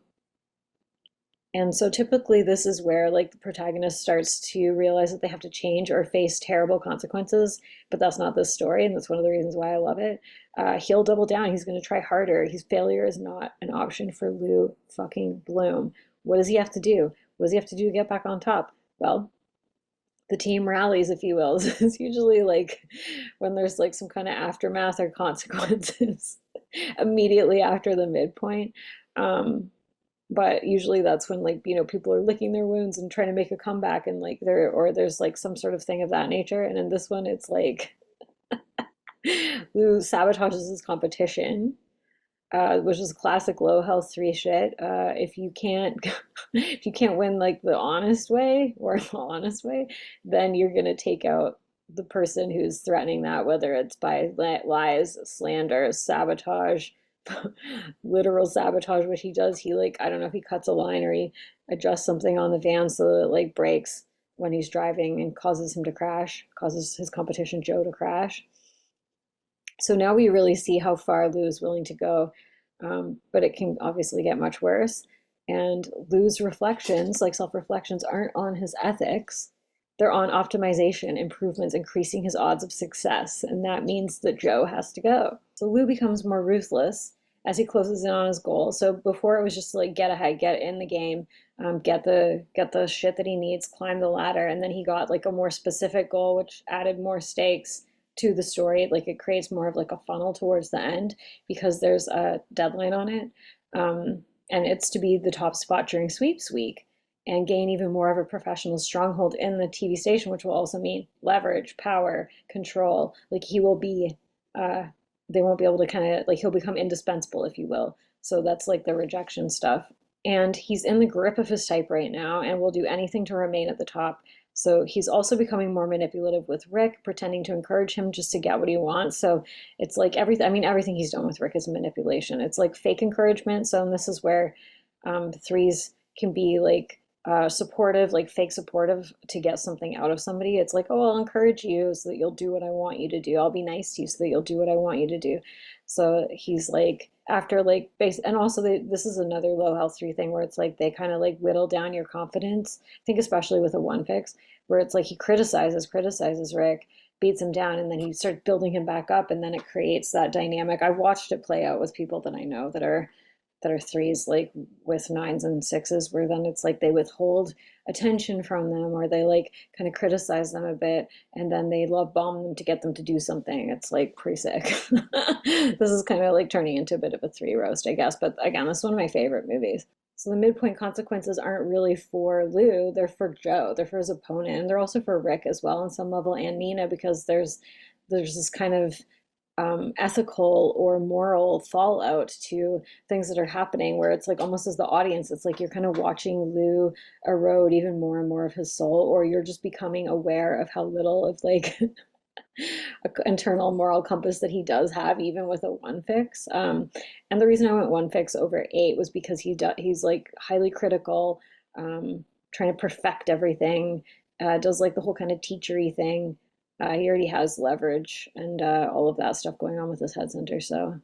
And so typically this is where like the protagonist starts to realize that they have to change or face terrible consequences, but that's not this story, and that's one of the reasons why I love it. He'll double down. He's going to try harder. His failure is not an option for Lou fucking Bloom. What does he have to do? What does he have to do to get back on top? Well, the team rallies, if you will. It's usually like when there's like some kind of aftermath or consequences immediately after the midpoint. Um, but usually that's when like people are licking their wounds and trying to make a comeback, and like there's like some sort of thing of that nature. And in this one it's like Lou sabotages his competition, which is classic low health 3 shit. If you can't if you can't win like the honest way or the honest way, then you're gonna take out the person who's threatening that, whether it's by lies, slander, sabotage, literal sabotage, which he does. He like, I don't know if he cuts a line or he adjusts something on the van so that it like breaks when he's driving and causes him to crash, causes his competition Joe to crash. So now we really see how far Lou is willing to go, but it can obviously get much worse. And Lou's reflections, like self-reflections, aren't on his ethics. They're on optimization, improvements, increasing his odds of success. And that means that Joe has to go. So Lou becomes more ruthless as he closes in on his goal. So before it was just like get ahead, get in the game, get the shit that he needs, climb the ladder. And then he got like a more specific goal, which added more stakes to the story. Like it creates more of like a funnel towards the end because there's a deadline on it. And it's to be the top spot during sweeps week and gain even more of a professional stronghold in the TV station, which will also mean leverage, power, control. Like he will be, they won't be able to kind of like, he'll become indispensable, if you will. So that's like the rejection stuff. And he's in the grip of his type right now and will do anything to remain at the top. So he's also becoming more manipulative with Rick, pretending to encourage him just to get what he wants. So it's like everything, I mean, everything he's done with Rick is manipulation. It's like fake encouragement. So and this is where threes can be like supportive, like fake supportive to get something out of somebody. It's like, oh, I'll encourage you so that you'll do what I want you to do. I'll be nice to you so that you'll do what I want you to do. So he's like, after like base, and also this is another low health 3 thing where it's like they kind of like whittle down your confidence. I think especially with a 1 fix where it's like he criticizes Rick, beats him down, and then he starts building him back up, and then it creates that dynamic. I've watched it play out with people that I know that are 3s, like with 9s and 6s, where then it's like they withhold attention from them or they like kind of criticize them a bit and then they love bomb them to get them to do something. It's like pretty sick. This is kind of like turning into a bit of a 3 roast, I guess. But again, this is one of my favorite movies. So the midpoint consequences aren't really for Lou, they're for Joe, they're for his opponent, and they're also for Rick as well on some level, and Nina, because there's this kind of ethical or moral fallout to things that are happening where it's like almost as the audience it's like you're kind of watching Lou erode even more and more of his soul, or you're just becoming aware of how little of like internal moral compass that he does have even with a 1 fix. And the reason I went 1 fix over 8 was because he's like highly critical, trying to perfect everything, does like the whole kind of teachery thing. He already has leverage and all of that stuff going on with his head center. So,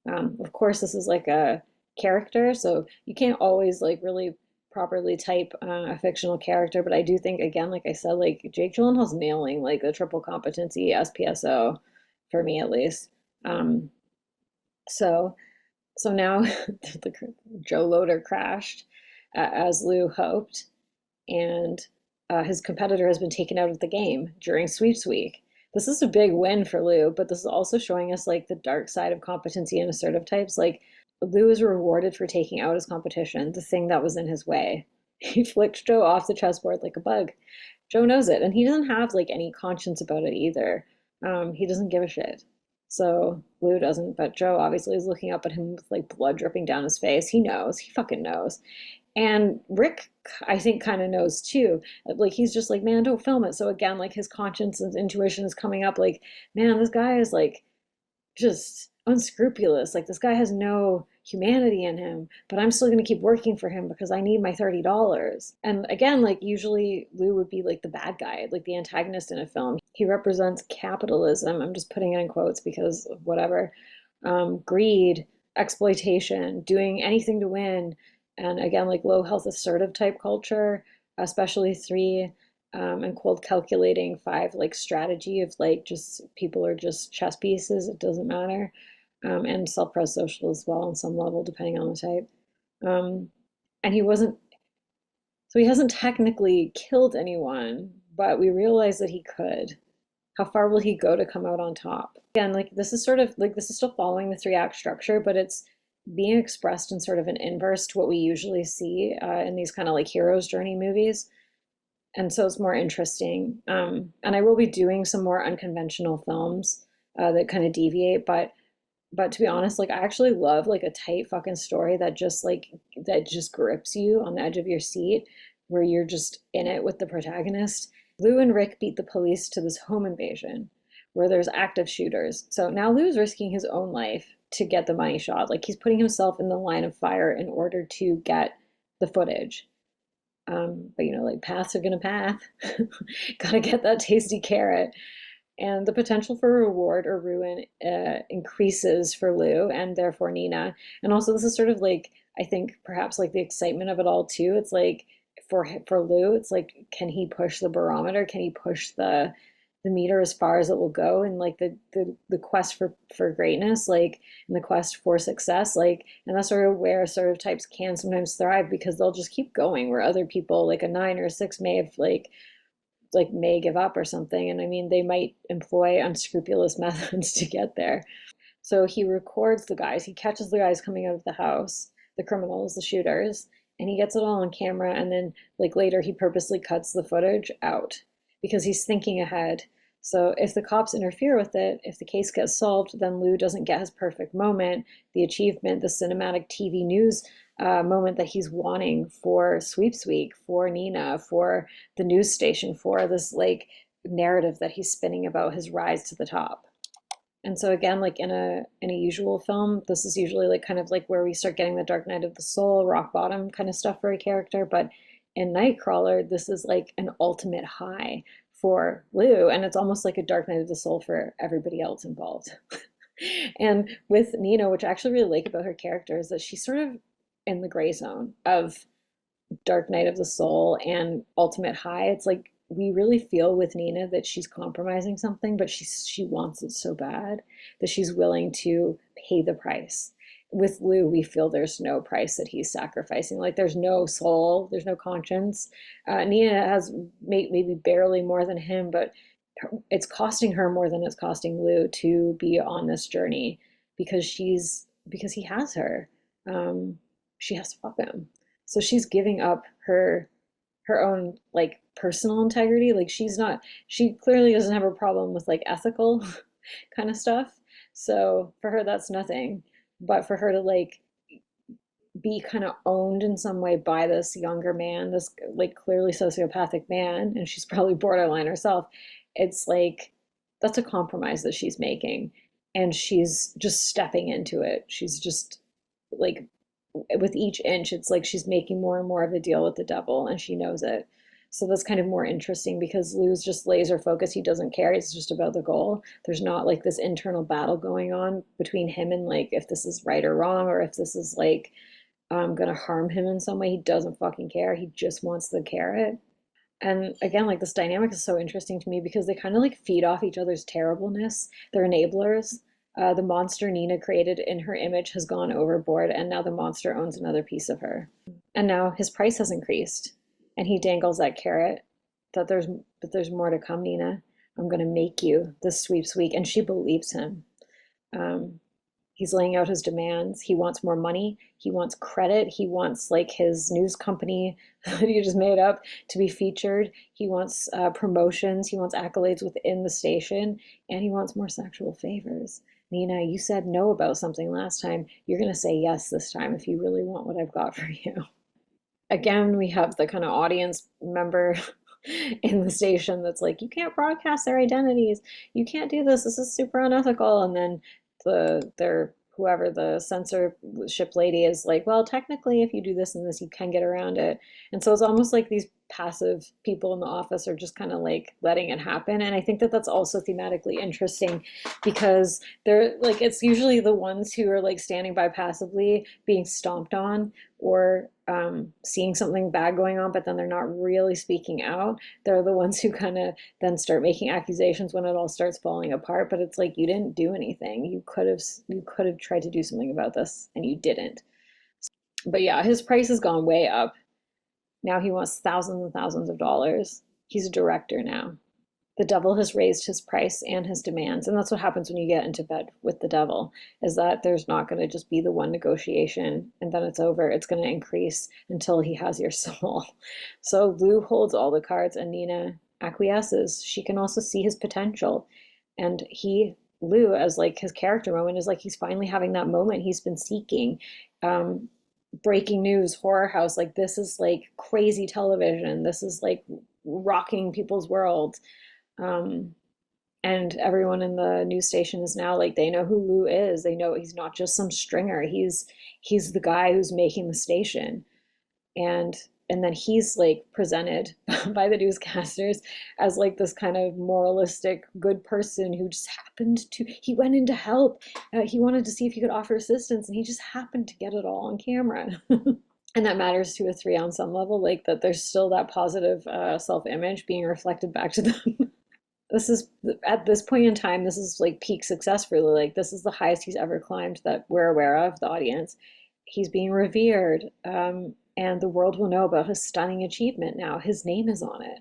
of course, this is like a character, so you can't always like really properly type a fictional character. But I do think, again, like I said, like Jake Gyllenhaal's nailing like the triple competency SPSO for me at least. So, so now the Joe Loader crashed as Lou hoped, and his competitor has been taken out of the game during sweeps week. This is a big win for Lou, but this is also showing us like the dark side of competency and assertive types. Like Lou is rewarded for taking out his competition, the thing that was in his way. He flicked Joe off the chessboard like a bug. Joe knows it, and he doesn't have like any conscience about it either. He doesn't give a shit. So Lou doesn't, but Joe obviously is looking up at him with like blood dripping down his face. He knows. He fucking knows. And Rick, I think, kind of knows too. Like he's just like, man, don't film it. So again, like his conscience and intuition is coming up. Like, man, this guy is like just unscrupulous. Like this guy has no humanity in him. But I'm still going to keep working for him because I need my $30. And again, like usually Lou would be like the bad guy, like the antagonist in a film. He represents capitalism. I'm just putting it in quotes because whatever. Greed, exploitation, doing anything to win. And again, like low health assertive type culture, especially 3, and cold calculating 5, like strategy of like just people are just chess pieces, it doesn't matter. And self-pres social as well on some level, depending on the type. Um, and he wasn't, so he hasn't technically killed anyone, but we realize that he could. How far will he go to come out on top? Again, like this is sort of like this is still following the 3-act structure, but it's being expressed in sort of an inverse to what we usually see in these kind of like hero's journey movies. And so it's more interesting. And I will be doing some more unconventional films that kind of deviate, but to be honest, like I actually love like a tight fucking story that just grips you on the edge of your seat, where you're just in it with the protagonist. Lou and Rick beat the police to this home invasion where there's active shooters. So now Lou's risking his own life to get the money shot. Like he's putting himself in the line of fire in order to get the footage. But you know, like paths are gonna path. Gotta get that tasty carrot. And the potential for reward or ruin increases for Lou and therefore Nina. And also, this is sort of like, I think perhaps like the excitement of it all too. It's like for Lou, it's like, can he push the barometer? Can he push the meter as far as it will go? And like the quest for greatness, like and the quest for success, like, and that's sort of where assertive types can sometimes thrive because they'll just keep going where other people like a 9 or a 6 may have like may give up or something. And I mean, they might employ unscrupulous methods to get there. So he records the guys, he catches the guys coming out of the house, the criminals, the shooters, and he gets it all on camera. And then, like, later, he purposely cuts the footage out because he's thinking ahead. So if the cops interfere with it, if the case gets solved, then Lou doesn't get his perfect moment, the achievement, the cinematic TV news moment that he's wanting for Sweeps Week, for Nina, for the news station, for this like narrative that he's spinning about his rise to the top. And so again, like in a usual film, this is usually like kind of like where we start getting the dark night of the soul, rock bottom kind of stuff for a character. But in Nightcrawler, this is like an ultimate high for Lou, and it's almost like a dark night of the soul for everybody else involved. And with Nina, which I actually really like about her character, is that she's sort of in the gray zone of dark night of the soul and ultimate high. It's like we really feel with Nina that she's compromising something, but she wants it so bad that she's willing to pay the price. With Lou, we feel there's no price that he's sacrificing. Like there's no soul, there's no conscience. Nina has maybe barely more than him, but it's costing her more than it's costing Lou to be on this journey because because he has her. She has to fuck him. So she's giving up her own like personal integrity. Like she clearly doesn't have a problem with like ethical kind of stuff. So for her that's nothing. But for her to like be kind of owned in some way by this younger man, this like clearly sociopathic man, and she's probably borderline herself, it's like that's a compromise that she's making. And she's just stepping into it. She's just like with each inch, it's like she's making more and more of a deal with the devil, and she knows it. So that's kind of more interesting because Lou's just laser focused. He doesn't care. It's just about the goal. There's not like this internal battle going on between him and like if this is right or wrong or if this is like gonna harm him in some way. He doesn't fucking care. He just wants the carrot. And again, like this dynamic is so interesting to me because they kind of like feed off each other's terribleness. They're enablers. The monster Nina created in her image has gone overboard, and now the monster owns another piece of her. And now his price has increased, and he dangles that carrot that there's more to come, Nina. I'm gonna make you this Sweeps Week, and she believes him. Um, he's laying out his demands. He wants more money. He wants credit. He wants like his news company that he just made up to be featured. He wants promotions. He wants accolades within the station, and he wants more sexual favors. Nina, you said no about something last time. You're going to say yes this time if you really want what I've got for you. Again, we have the kind of audience member in the station that's like, you can't broadcast their identities. You can't do this. This is super unethical. And then whoever the censorship lady is like, well, technically, if you do this and this, you can get around it. And so it's almost like these passive people in the office are just kind of like letting it happen. And I think that that's also thematically interesting because they're like, it's usually the ones who are like standing by passively being stomped on, or seeing something bad going on, but then they're not really speaking out. They're the ones who kind of then start making accusations when it all starts falling apart. But it's like, you didn't do anything. You could have tried to do something about this, and you didn't. But yeah, his price has gone way up. Now he wants thousands and thousands of dollars. He's a director now. The devil has raised his price and his demands. And that's what happens when you get into bed with the devil, is that there's not going to just be the one negotiation and then it's over. It's going to increase until he has your soul. So Lou holds all the cards and Nina acquiesces. She can also see his potential. And Lou, as like his character moment, is like he's finally having that moment he's been seeking. Breaking news, horror house, like this is like crazy television. This is like rocking people's world. And everyone in the news station is now like, they know who Lou is. They know he's not just some stringer. He's the guy who's making the station. And then he's like presented by the newscasters as like this kind of moralistic good person who just he went in to help. He wanted to see if he could offer assistance, and he just happened to get it all on camera. And that matters to a 3 on some level, like that there's still that positive self-image being reflected back to them. This is, at this point in time, this is like peak success for Lou. Like this is the highest he's ever climbed that we're aware of, the audience. He's being revered, and the world will know about his stunning achievement now. His name is on it.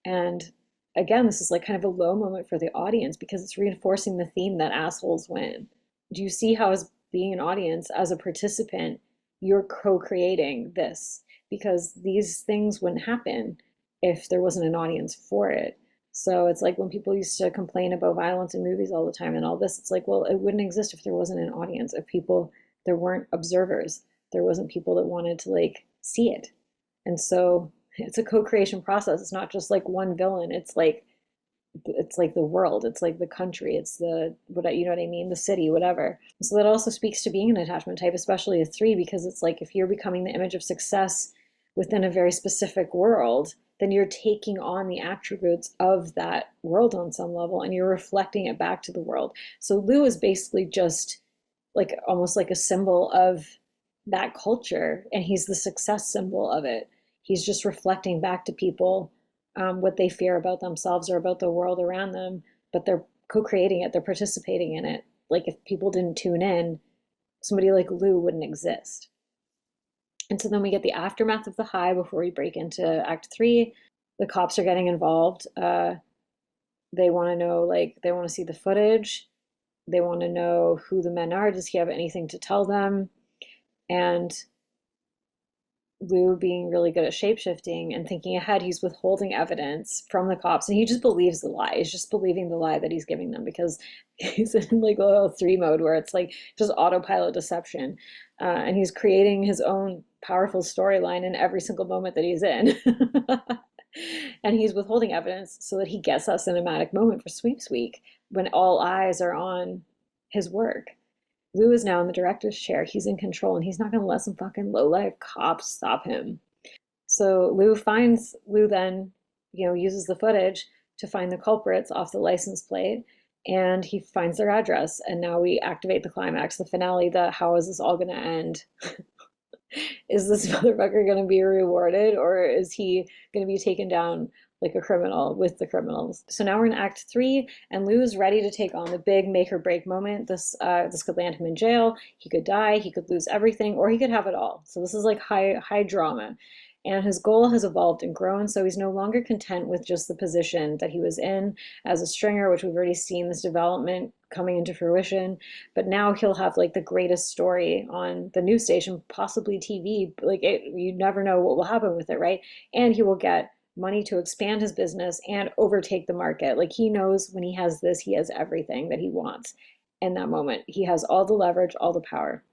And again, this is like kind of a low moment for the audience because it's reinforcing the theme that assholes win. Do you see how, as being an audience, as a participant, you're co-creating this? Because these things wouldn't happen if there wasn't an audience for it. So it's like when people used to complain about violence in movies all the time and all this, it's like, well, it wouldn't exist if there wasn't an audience, if there weren't observers, there wasn't people that wanted to like see it. And so it's a co-creation process. It's not just like one villain. It's like the world, it's like the country, it's you know what I mean, the city, whatever. So that also speaks to being an attachment type, especially a 3, because it's like if you're becoming the image of success within a very specific world, then you're taking on the attributes of that world on some level and you're reflecting it back to the world. So Lou is basically just like almost like a symbol of that culture, and he's the success symbol of it. He's just reflecting back to people what they fear about themselves or about the world around them, but they're co-creating it, they're participating in it. Like if people didn't tune in, somebody like Lou wouldn't exist. And so then we get the aftermath of the high before we break into Act 3. The cops are getting involved. They want to know, like, they want to see the footage. They want to know who the men are. Does he have anything to tell them? And Lou, being really good at shapeshifting and thinking ahead, he's withholding evidence from the cops, and he just believes the lie. He's just believing the lie that he's giving them because he's in like level 3 mode where it's like just autopilot deception. And he's creating his own powerful storyline in every single moment that he's in. And he's withholding evidence so that he gets that cinematic moment for Sweeps Week when all eyes are on his work. Lou is now in the director's chair. He's in control, and he's not going to let some fucking low-life cops stop him. So Lou then, uses the footage to find the culprits off the license plate, and he finds their address. And now we activate the climax, the finale, how is this all going to end? Is this motherfucker going to be rewarded, or is he going to be taken down like a criminal with the criminals? So now we're in Act 3, and Lou is ready to take on the big make or break moment. This could land him in jail. He could die. He could lose everything, or he could have it all. So this is like high drama. And his goal has evolved and grown, so he's no longer content with just the position that he was in as a stringer, which we've already seen this development coming into fruition. But now he'll have like the greatest story on the news station, possibly TV. You never know what will happen with it, right? And he will get money to expand his business and overtake the market. Like he knows when he has this, he has everything that he wants. In that moment, he has all the leverage, all the power.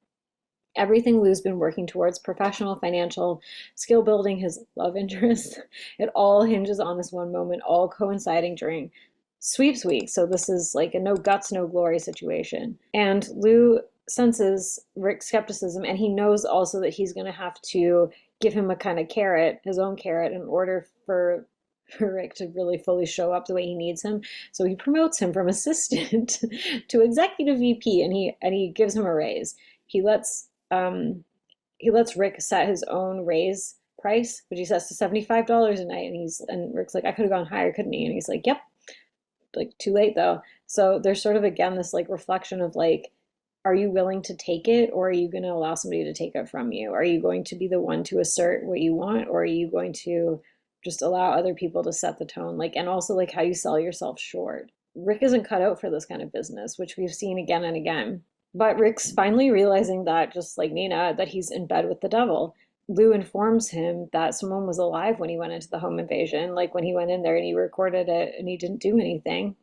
Everything Lou's been working towards, professional, financial, skill building, his love interest, it all hinges on this one moment, all coinciding during Sweeps Week. So this is like a no guts, no glory situation. And Lou senses Rick's skepticism, and he knows also that he's going to have to give him a kind of carrot, his own carrot, in order for Rick to really fully show up the way he needs him. So he promotes him from assistant to executive VP, and he gives him a raise. He lets Rick set his own raise price, which he sets to $75 a night, and Rick's like, I could have gone higher, couldn't he? And he's like, yep, like too late though. So there's sort of again this like reflection of like, are you willing to take it, or are you going to allow somebody to take it from you? Are you going to be the one to assert what you want, or are you going to just allow other people to set the tone? Like, and also like how you sell yourself short. Rick isn't cut out for this kind of business, which we've seen again and again. But Rick's finally realizing that, just like Nina, that he's in bed with the devil. Lou informs him that someone was alive when he went into the home invasion, like when he went in there and he recorded it and he didn't do anything.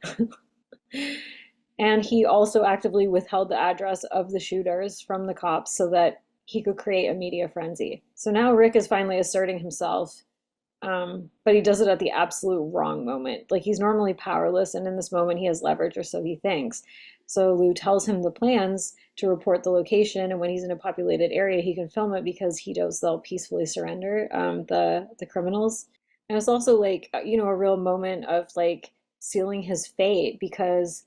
And he also actively withheld the address of the shooters from the cops so that he could create a media frenzy. So now Rick is finally asserting himself, but he does it at the absolute wrong moment. Like, he's normally powerless, and in this moment he has leverage, or so he thinks. So Lou tells him the plans to report the location, and when he's in a populated area, he can film it because he knows they'll peacefully surrender, the criminals. And it's also like, a real moment of like sealing his fate, because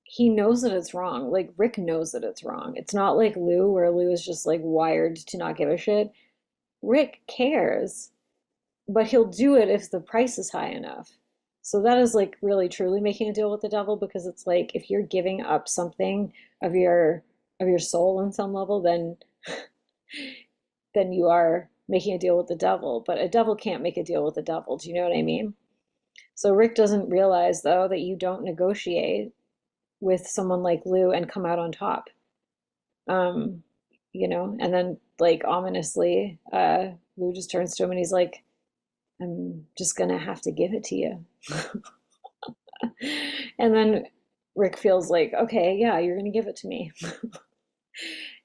he knows that it's wrong. Like, Rick knows that it's wrong. It's not like Lou, where Lou is just like wired to not give a shit. Rick cares, but he'll do it if the price is high enough. So that is like really truly making a deal with the devil, because it's like, if you're giving up something of your soul on some level, then you are making a deal with the devil. But a devil can't make a deal with the devil. Do you know what I mean? So Rick doesn't realize though that you don't negotiate with someone like Lou and come out on top. And then like ominously, Lou just turns to him and he's like, I'm just gonna have to give it to you. And then Rick feels like, okay, yeah, you're gonna give it to me.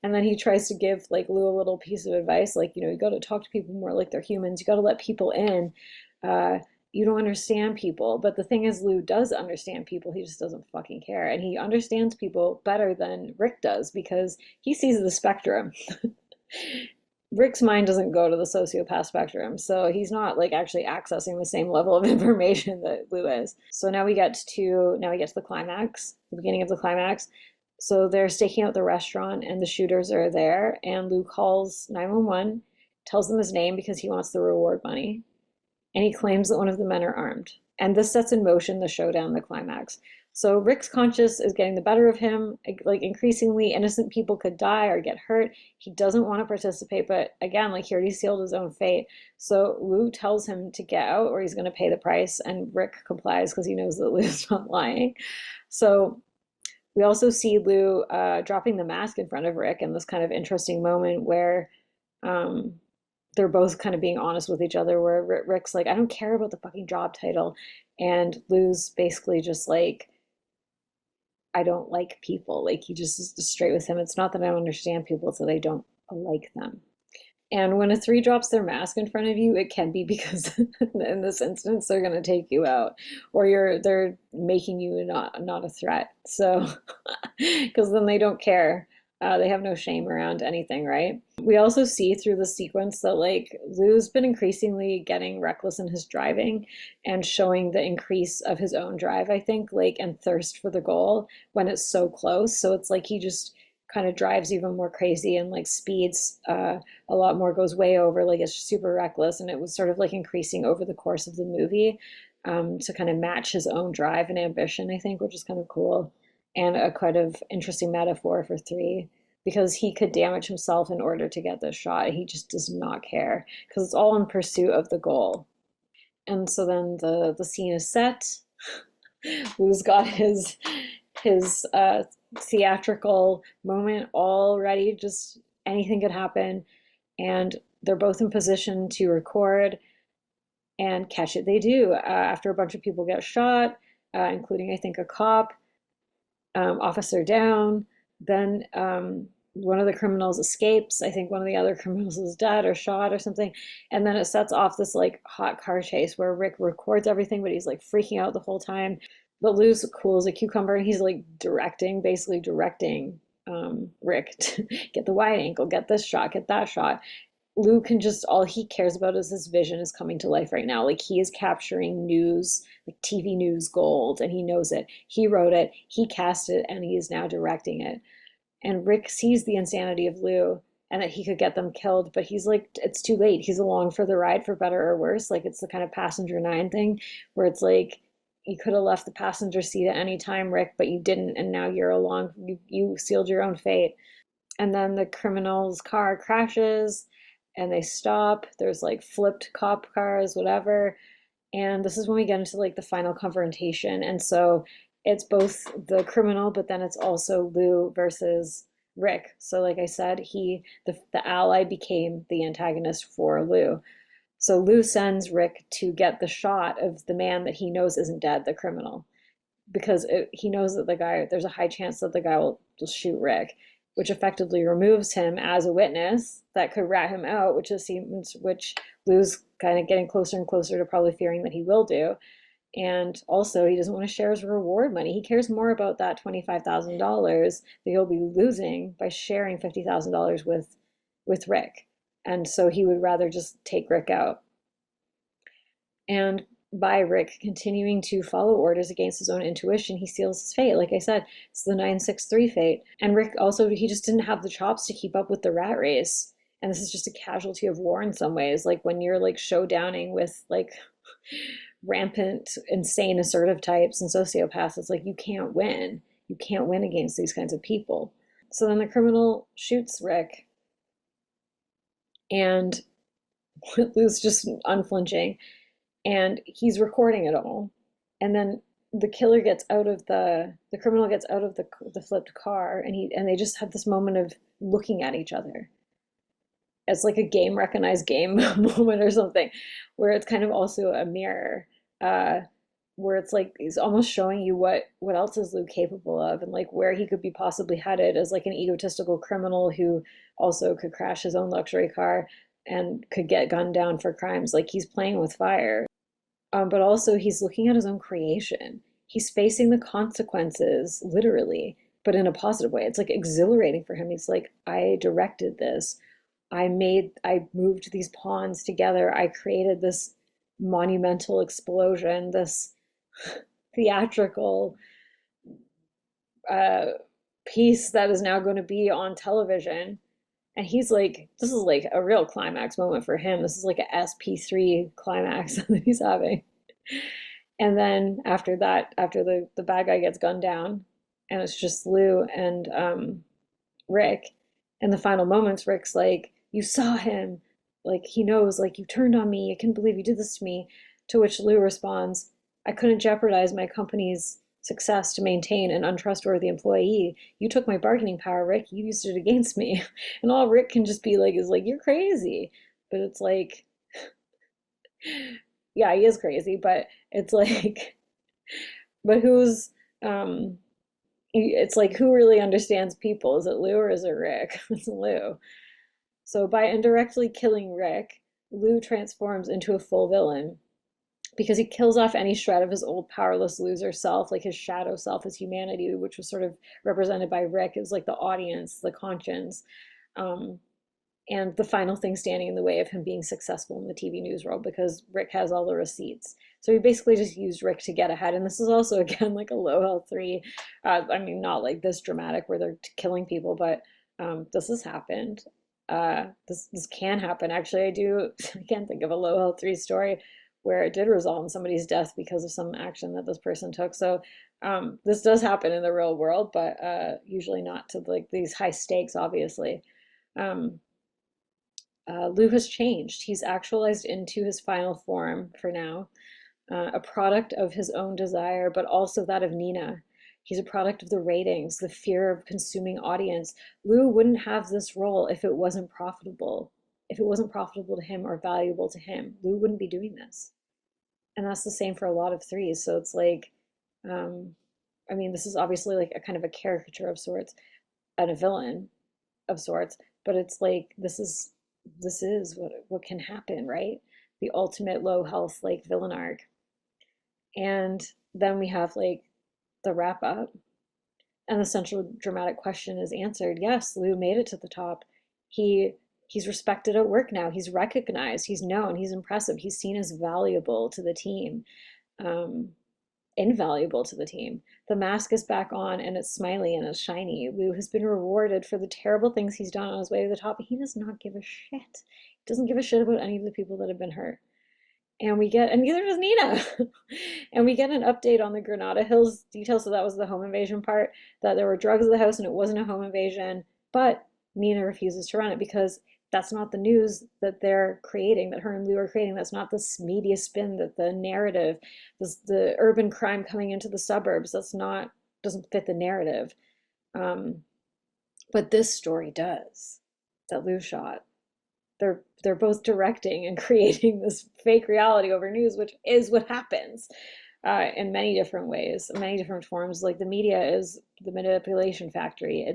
And then he tries to give like Lou a little piece of advice, like, you got to talk to people more like they're humans. You got to let people in. You don't understand people. But the thing is, Lou does understand people. He just doesn't fucking care. And he understands people better than Rick does, because he sees the spectrum. Rick's mind doesn't go to the sociopath spectrum, so he's not like actually accessing the same level of information that Lou is. So now we get to the climax, the beginning of the climax. So they're staking out the restaurant and the shooters are there, and Lou calls 911, tells them his name because he wants the reward money, and he claims that one of the men are armed. And this sets in motion the showdown, the climax. So Rick's conscience is getting the better of him. Like, increasingly, innocent people could die or get hurt. He doesn't want to participate, but again, like, he already sealed his own fate. So Lou tells him to get out or he's going to pay the price, and Rick complies because he knows that Lou's not lying. So we also see Lou dropping the mask in front of Rick in this kind of interesting moment where they're both kind of being honest with each other, where Rick's like, I don't care about the fucking job title. And Lou's basically just like, I don't like people. Like, he just is straight with him. It's not that I don't understand people, it's that I don't like them. And when a 3 drops their mask in front of you, it can be because in this instance, they're going to take you out, or they're making you not a threat. So, because then they don't care. They have no shame around anything, right? We also see through the sequence that like Lou's been increasingly getting reckless in his driving and showing the increase of his own drive, I think, like, and thirst for the goal when it's so close. So it's like he just kind of drives even more crazy and like speeds a lot more, goes way over, like it's super reckless. And it was sort of like increasing over the course of the movie to kind of match his own drive and ambition, I think, which is kind of cool. And a kind of interesting metaphor for 3, because he could damage himself in order to get this shot. He just does not care, because it's all in pursuit of the goal. And so then the scene is set. Lou's got his theatrical moment all ready, just anything could happen. And they're both in position to record, and catch it they do. After a bunch of people get shot, including, I think, a cop, officer down, then one of the criminals escapes. I think one of the other criminals is dead or shot or something. And then it sets off this like hot car chase where Rick records everything, but he's like freaking out the whole time. But Lou's cool as a cucumber, and he's like basically directing Rick to get the wide angle, get this shot, get that shot. Lou can just, all he cares about is his vision is coming to life right now. Like he is capturing news, like TV news gold, and he knows it. He wrote it, he cast it, and he is now directing it. And Rick sees the insanity of Lou and that he could get them killed, but he's like, it's too late. He's along for the ride, for better or worse. Like it's the kind of passenger nine thing where it's like, you could have left the passenger seat at any time, Rick, but you didn't, and now you're along. You sealed your own fate. And then the criminal's car crashes and they stop. There's like flipped cop cars, whatever. And this is when we get into like the final confrontation. And so it's both the criminal, but then it's also Lou versus Rick. So like I said, the ally became the antagonist for Lou. So Lou sends Rick to get the shot of the man that he knows isn't dead, the criminal, because he knows that there's a high chance that the guy will just shoot Rick, which effectively removes him as a witness that could rat him out, which Lou's kind of getting closer and closer to probably fearing that he will do. And also, he doesn't want to share his reward money. He cares more about that $25,000 that he'll be losing by sharing $50,000 with Rick. And so he would rather just take Rick out. And by Rick continuing to follow orders against his own intuition, he seals his fate. Like I said, it's the 963 fate. And Rick also, he just didn't have the chops to keep up with the rat race. And this is just a casualty of war in some ways. Like when you're like showdowning with like rampant, insane, assertive types and sociopaths, it's like you can't win. You can't win against these kinds of people. So then the criminal shoots Rick, and Lou's just unflinching, and he's recording it all. And then the killer gets out of the criminal gets out of the flipped car, and they just have this moment of looking at each other. It's like a game recognized game moment or something, where it's kind of also a mirror, where it's like he's almost showing you what else is Lou capable of, and like where he could be possibly headed as like an egotistical criminal who also could crash his own luxury car and could get gunned down for crimes. Like he's playing with fire. But also he's looking at his own creation. He's facing the consequences, literally, but in a positive way. It's like exhilarating for him. He's like, I directed this. I moved these pawns together. I created this monumental explosion, this theatrical uh, piece that is now going to be on television. And he's like, this is like a real climax moment for him. This is like a SP3 climax that he's having. And then after that, after the bad guy gets gunned down, and it's just Lou and Rick, in the final moments, Rick's like, you saw him. Like, he knows, like, you turned on me. I can't believe you did this to me. To which Lou responds, I couldn't jeopardize my company's success to maintain an untrustworthy employee. You took my bargaining power, Rick. You used it against me. And all Rick can just be like, is like, you're crazy. But it's like, yeah, he is crazy, but it's like, but it's like, who really understands people? Is it Lou or is it Rick? It's Lou. So by indirectly killing Rick, Lou transforms into a full villain because he kills off any shred of his old powerless loser self, like his shadow self, his humanity, which was sort of represented by Rick. It was like the audience, the conscience, um, and the final thing standing in the way of him being successful in the TV news world because Rick has all the receipts. So he basically just used Rick to get ahead. And this is also, again, like a low health 3. I mean, not like this dramatic where they're killing people, but this has happened. This can happen. Actually, I can't think of a low health 3 story where it did result in somebody's death because of some action that this person took. So this does happen in the real world, but usually not to like these high stakes, obviously. Um, Lou has changed. He's actualized into his final form for now, a product of his own desire, but also that of Nina. He's a product of the ratings, the fear of consuming audience. Lou wouldn't have this role if it wasn't profitable. If it wasn't profitable to him or valuable to him, Lou wouldn't be doing this. And that's the same for a lot of 3s. So it's like, um, I mean, this is obviously like a kind of a caricature of sorts and a villain of sorts, but it's like this is what can happen, right? The ultimate low health like villain arc. And then we have like the wrap up, and the central dramatic question is answered. Yes, Lou made it to the top. He He's respected at work now. He's recognized. He's known. He's impressive. He's seen as valuable to the team, um, invaluable to the team. The mask is back on and it's smiley and it's shiny. Lou has been rewarded for the terrible things he's done on his way to the top. He does not give a shit. He doesn't give a shit about any of the people that have been hurt. And neither does Nina. And we get an update on the Granada Hills details. So that was the home invasion part, that there were drugs at the house and it wasn't a home invasion. But Nina refuses to run it because that's not the news that they're creating, that her and Lou are creating. That's not the media spin, that the narrative, the urban crime coming into the suburbs. That's not, doesn't fit the narrative. Um, but this story does, that Lou shot. They're both directing and creating this fake reality over news, which is what happens in many different ways, in many different forms. Like the media is the manipulation factory.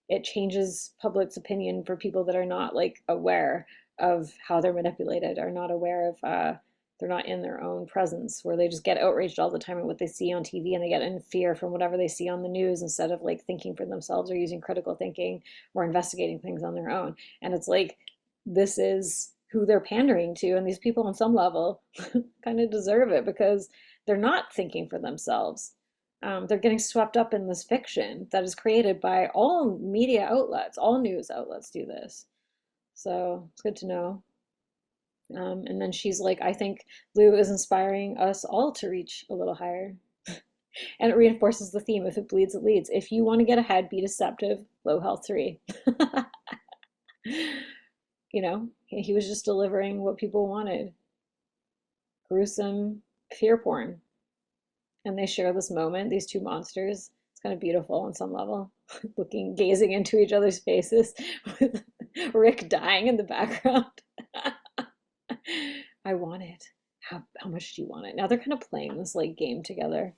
It changes public's opinion for people that are not like aware of how they're manipulated, are not aware of they're not in their own presence, where they just get outraged all the time at what they see on TV, and they get in fear from whatever they see on the news instead of like thinking for themselves or using critical thinking or investigating things on their own. And it's like, this is who they're pandering to, and these people on some level kind of deserve it because they're not thinking for themselves. They're getting swept up in this fiction that is created by all media outlets. All news outlets do this. So it's good to know. And then she's like, I think Lou is inspiring us all to reach a little higher. And it reinforces the theme: if it bleeds, it leads. If you want to get ahead, be deceptive. Low health 3. You know, he was just delivering what people wanted: gruesome fear porn. And they share this moment, these two monsters. It's kind of beautiful on some level, gazing into each other's faces with Rick dying in the background. I want it. How much do you want it? Now they're kind of playing this like game together.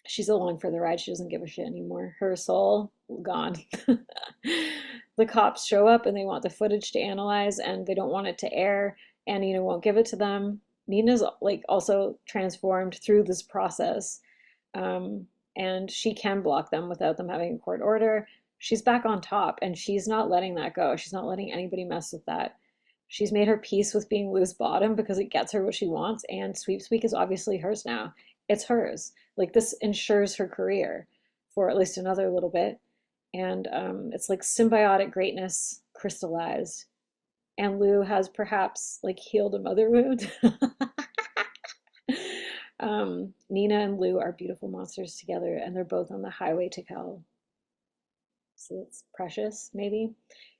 She's along for the ride. She doesn't give a shit anymore. Her soul gone. The cops show up and they want the footage to analyze, and they don't want it to air, and Nina won't give it to them. Nina's like also transformed through this process, and she can block them without them having a court order. She's back on top, and she's not letting that go. She's not letting anybody mess with that. She's made her peace with being loose bottom because it gets her what she wants, and Sweeps Week is obviously hers now. It's hers. Like, this ensures her career for at least another little bit. And it's like symbiotic greatness crystallized. And Lou has perhaps like healed a mother wound. Nina and Lou are beautiful monsters together, and they're both on the highway to hell. So it's precious, maybe.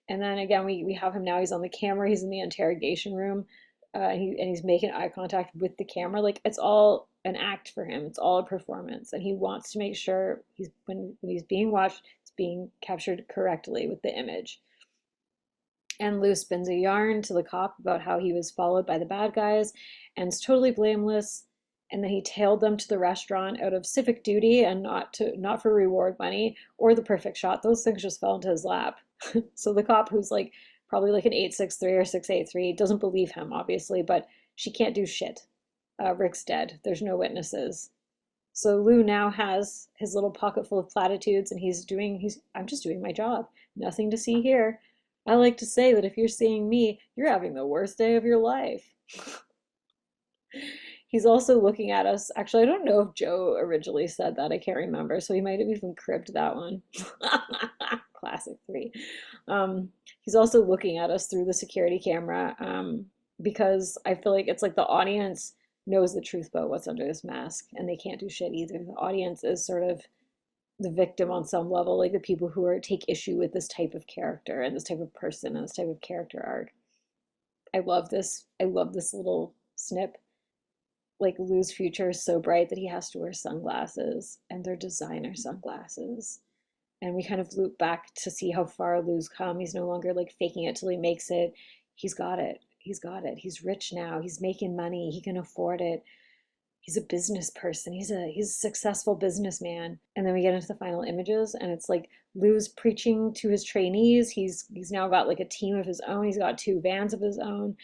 And then again, we have him now. He's on the camera. He's in the interrogation room, and he's making eye contact with the camera. Like, it's all an act for him. It's all a performance, and he wants to make sure when he's being watched, it's being captured correctly with the image. And Lou spins a yarn to the cop about how he was followed by the bad guys and is totally blameless, and then he tailed them to the restaurant out of civic duty and not for reward money or the perfect shot. Those things just fell into his lap. So the cop, who's like probably like an 863 or 683, doesn't believe him, obviously, but she can't do shit. Rick's dead. There's no witnesses. So Lou now has his little pocket full of platitudes, and I'm just doing my job. Nothing to see here. I like to say that if you're seeing me, you're having the worst day of your life. He's also looking at us. Actually, I don't know if Joe originally said that. I can't remember. So he might have even cribbed that one. Classic 3. He's also looking at us through the security camera, because I feel like it's like the audience knows the truth about what's under this mask, and they can't do shit either. The audience is sort of the victim on some level, like the people who take issue with this type of character and this type of person and this type of character arc. I love this. I love this little snip. Like, Lou's future is so bright that he has to wear sunglasses, and they're designer sunglasses. And we kind of loop back to see how far Lou's come. He's no longer like faking it till he makes it. He's got it. He's got it. He's rich now. He's making money. He can afford it. He's a business person. He's a successful businessman. And then we get into the final images, and it's like Lou's preaching to his trainees. He's now got like a team of his own. He's got 2 vans of his own,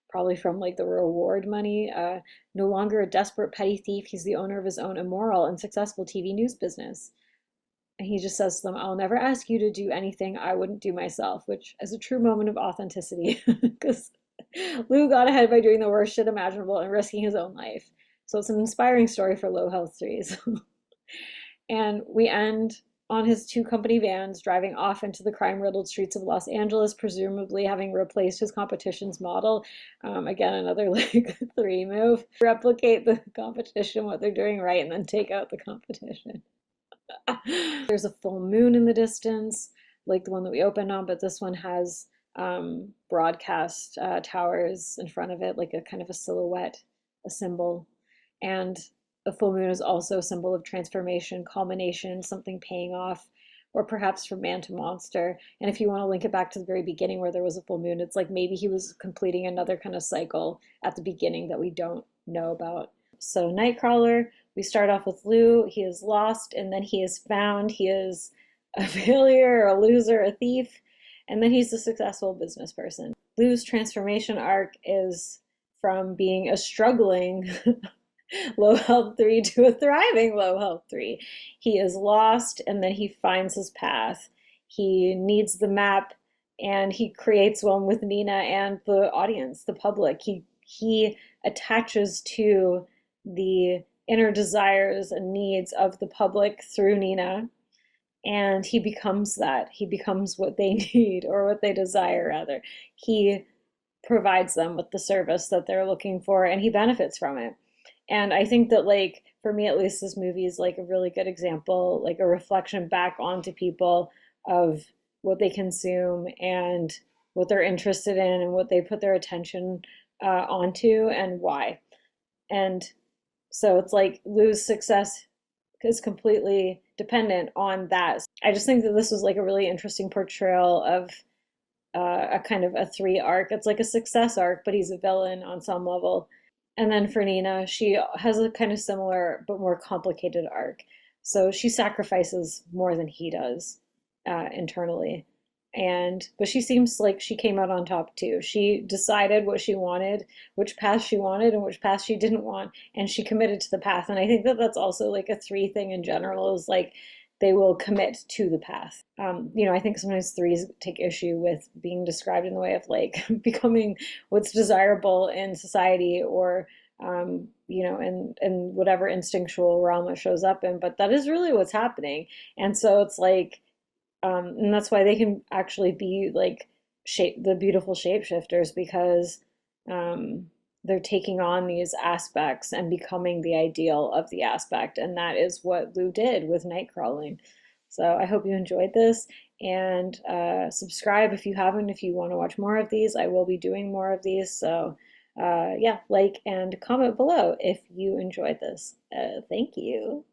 probably from like the reward money. No longer a desperate petty thief. He's the owner of his own immoral and successful TV news business. And he just says to them, I'll never ask you to do anything I wouldn't do myself, which is a true moment of authenticity because Lou got ahead by doing the worst shit imaginable and risking his own life. So it's an inspiring story for low health threes. And we end on his two company vans driving off into the crime-riddled streets of Los Angeles, presumably having replaced his competition's model. Again, another like three move. Replicate the competition, what they're doing right, and then take out the competition. There's a full moon in the distance, like the one that we opened on, but this one has broadcast towers in front of it, like a kind of a silhouette, a symbol. And the full moon is also a symbol of transformation, culmination, something paying off, or perhaps from man to monster. And if you want to link it back to the very beginning where there was a full moon, it's like maybe he was completing another kind of cycle at the beginning that we don't know about. So Nightcrawler, we start off with Lou. He is lost, and then he is found. He is a failure, a loser, a thief, and then he's a successful business person. Lou's transformation arc is from being a struggling low health three to a thriving low health three. He is lost, and then he finds his path. He needs the map, and he creates one with Nina and the audience, the public. He attaches to the inner desires and needs of the public through Nina, and he becomes that. He becomes what they need, or what they desire, rather. He provides them with the service that they're looking for, and he benefits from it. And I think that, like, for me at least, this movie is like a really good example, like a reflection back onto people of what they consume and what they're interested in and what they put their attention onto and why. And so it's like Lou's success is completely dependent on that. I just think that this was like a really interesting portrayal of a kind of a three arc. It's like a success arc, but he's a villain on some level. And then for Nina, she has a kind of similar but more complicated arc. So she sacrifices more than he does internally. But she seems like she came out on top too. She decided what she wanted, which path she wanted, and which path she didn't want, and she committed to the path. And I think that that's also like a three thing in general, is like they will commit to the path. I think sometimes threes take issue with being described in the way of like becoming what's desirable in society, or in whatever instinctual realm it shows up in. But that is really what's happening. And so it's like, and that's why they can actually be like the beautiful shapeshifters, because they're taking on these aspects and becoming the ideal of the aspect. And that is what Lou did with night crawling. So I hope you enjoyed this, and subscribe if you haven't, if you want to watch more of these. I will be doing more of these. So yeah, like and comment below if you enjoyed this. Thank you.